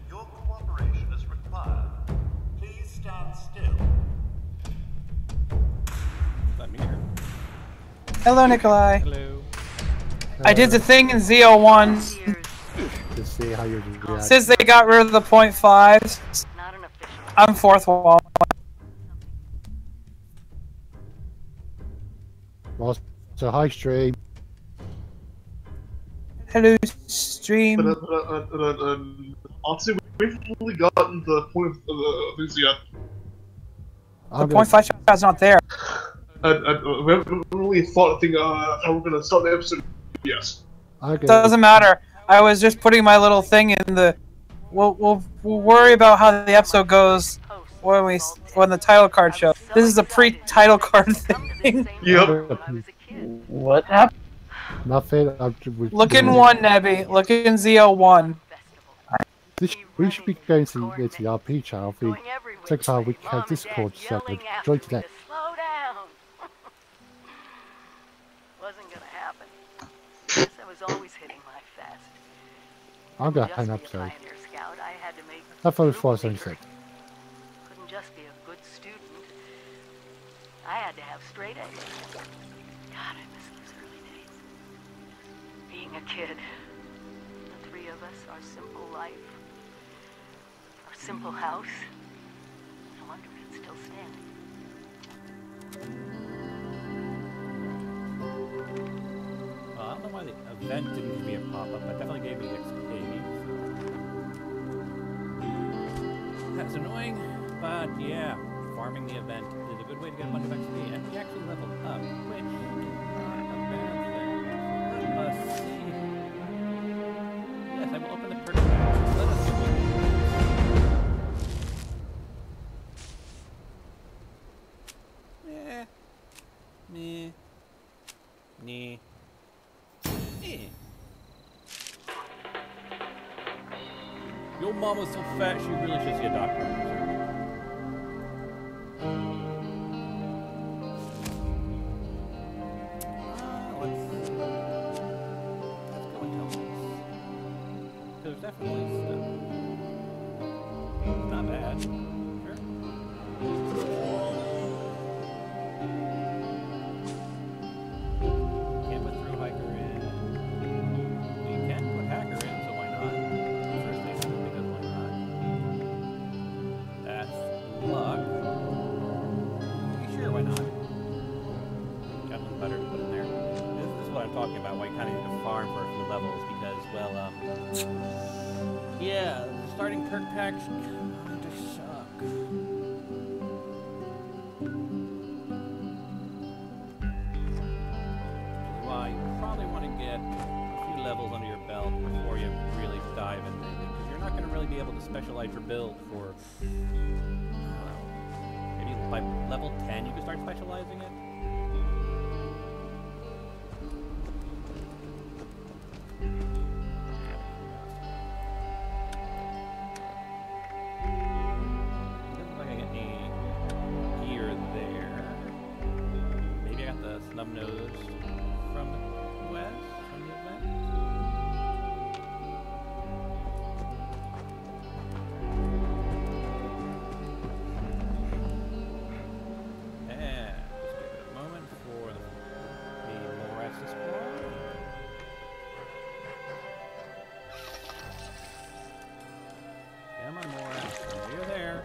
Your cooperation is required. Please stand still. Let me hear. Hello, Nikolai. Hello. I did the thing in ZO1. To see how you react. Since they got rid of the .5s, Not an official. I'm fourth wall. Well, so hi stream. Hello, stream. Honestly, we haven't really gotten the point of the things yet. The .5 shot's not there. We haven't really thought how we're gonna start the episode. Yes. Okay. Doesn't matter. I was just putting my little thing in the. We'll worry about how the episode goes when the title card shows. This is a pre-title card thing. Yep. What happened? Nothing. Look in one, Nebby. Look in ZO1. We should be going to the RP channel. Going everywhere. Check how we Mom have and Discord Dad server. yelling after Join me today. to slow down. Wasn't gonna happen. Guess I was always hitting my fast. I'm gonna Just hang be up a so. Pioneer Scout, I had to make I thought it group was leader. 76. Couldn't just be a good student. I had to have straight A's. God, I miss those early days. Being a kid. The three of us, our simple life. Our simple house. No wonder it's still standing. Well, I don't know why the event didn't give me a pop-up, but definitely gave me XP. So. That's annoying, but yeah, farming the event is a good way to get a bunch of XP, and we actually leveled up, which is not a bad thing. Let us see. Yes, I will open the curtain. Let us see. Meh. Meh. Your mama's so fat she really should see a doctor. Let's go and tell this. There's definitely stuff. It's not bad. Sure. Can't put through hiker in. We can put hacker in, so why not? First station, because why not? That's luck. Sure, why not? Got nothing better to put in there. This is what I'm talking about, why you kind of need to farm for a few levels, because, well, yeah, the starting perk packs kind of suck. Why you probably want to get a few levels under your belt before you really dive into it, because you're not going to really be able to specialize your build for, maybe by level 10 you can start specializing it. Doesn't look like I get any gear there. Maybe I got the snub nose from the west, from the event. And just give it a moment for the morass to spawn. Come on, morass. You're there.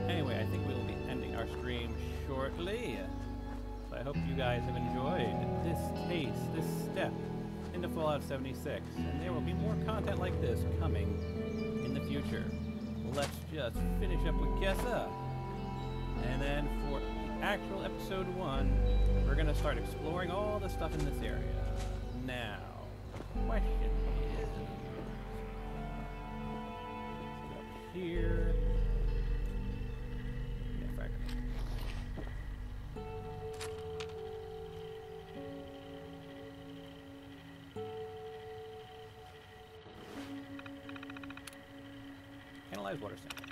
Anyway, I think we will be ending our stream shortly. So I hope you guys have enjoyed this taste, this step into Fallout 76. And there will be more content like this coming in the future. Let's just finish up with Kessa. And then for the actual episode 1, we're going to start exploring all the stuff in this area. Now, the question is, let's go up here. Yeah, fragment. Analyze water sample.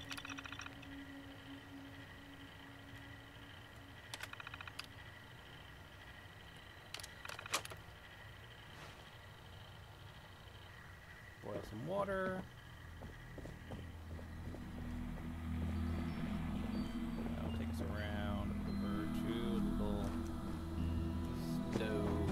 Boil some water. That'll take us around over to the little stove.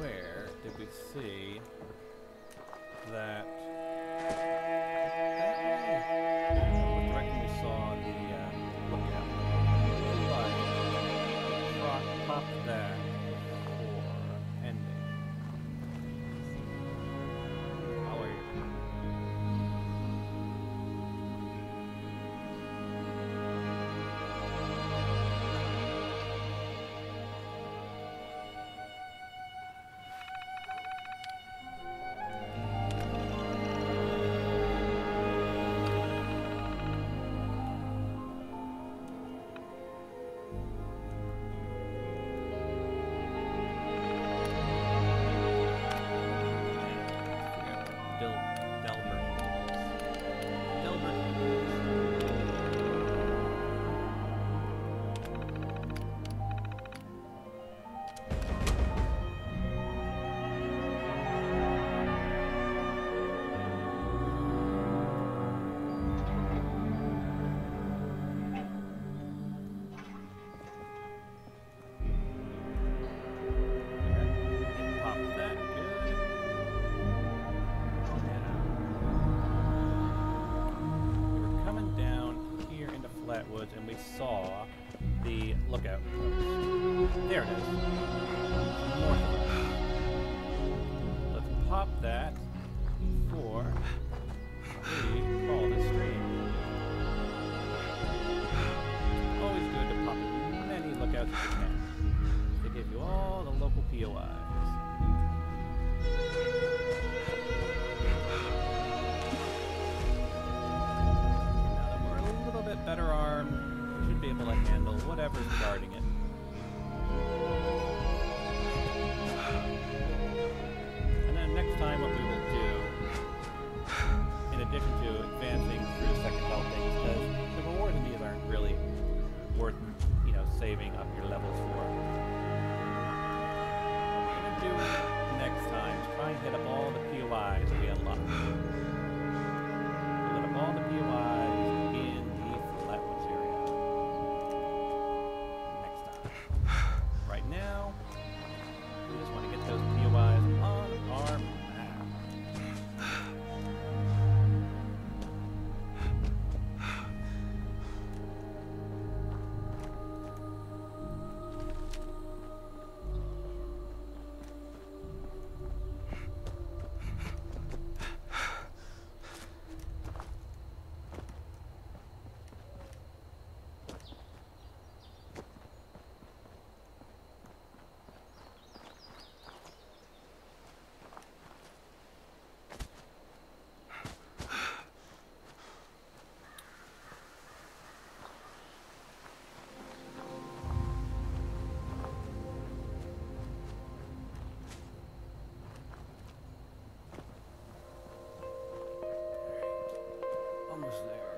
where did we see that? What direction we saw the lookout? But pop that for ending. I'll wait. And we saw the lookout post. There it is. North of us. Let's pop that for the call the stream. Always good to pop as many lookouts as you can. They give you all the local POIs. Better armed, we should be able to handle whatever's guarding it. And then next time what we will do, in addition to advancing through second health things, because the rewards in these aren't really worth, you know, saving up your levels for. What we're going to do next time is try and hit up all the POIs that we unlock. We'll hit up all the POIs in Flatwoods area. Next time. Right now, we just want to get those POIs on our map. Almost there.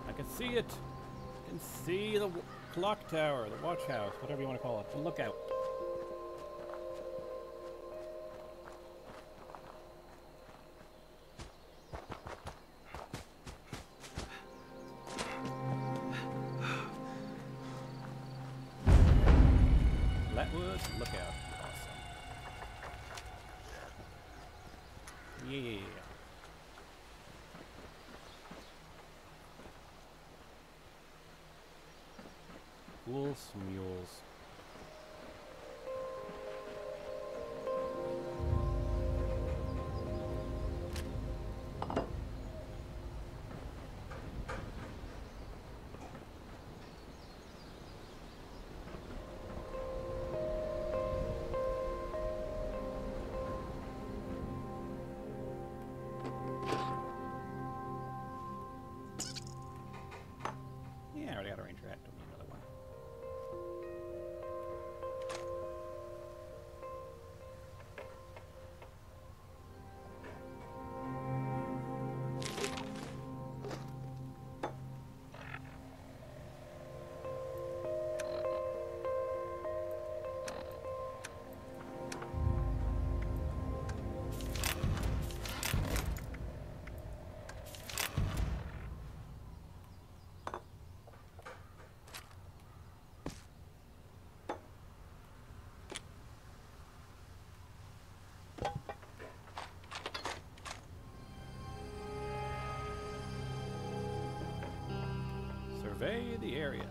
I can see it. I can see the clock tower, the watch house, whatever you want to call it. The lookout. Flatwoods Lookout. Awesome. Yeah. Wolves, mules. Yeah, I already got a ranger hat. Don't need another one. survey the area.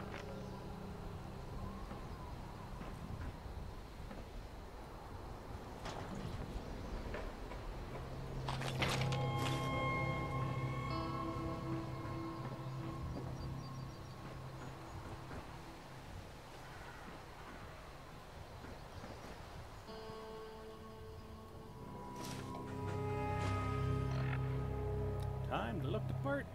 Time to look the part.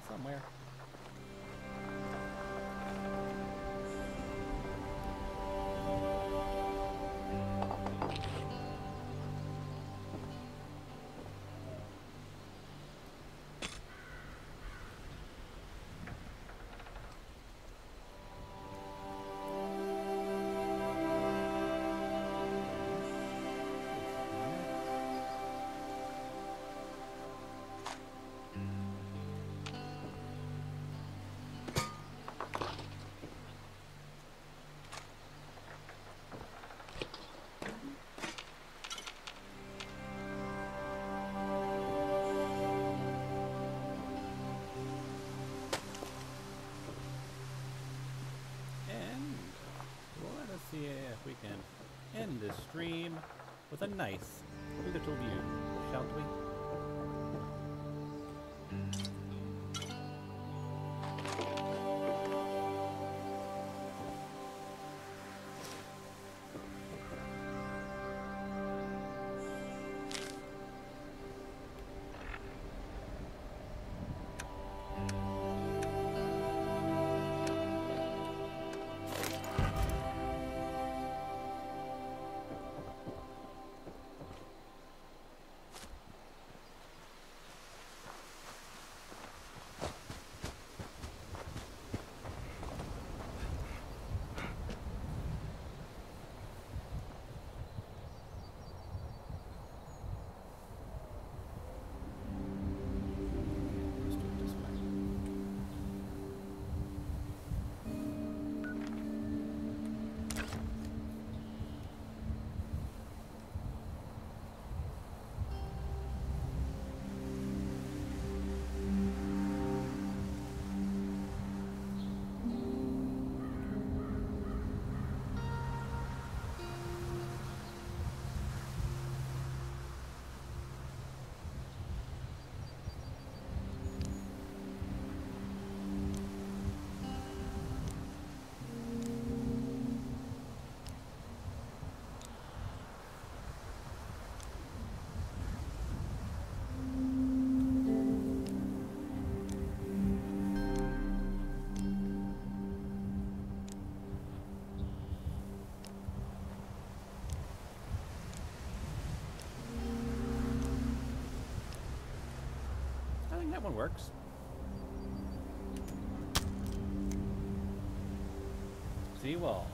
Somewhere. See if we can end this stream with a nice little view, shall we? That one works. See you all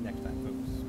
next time, folks.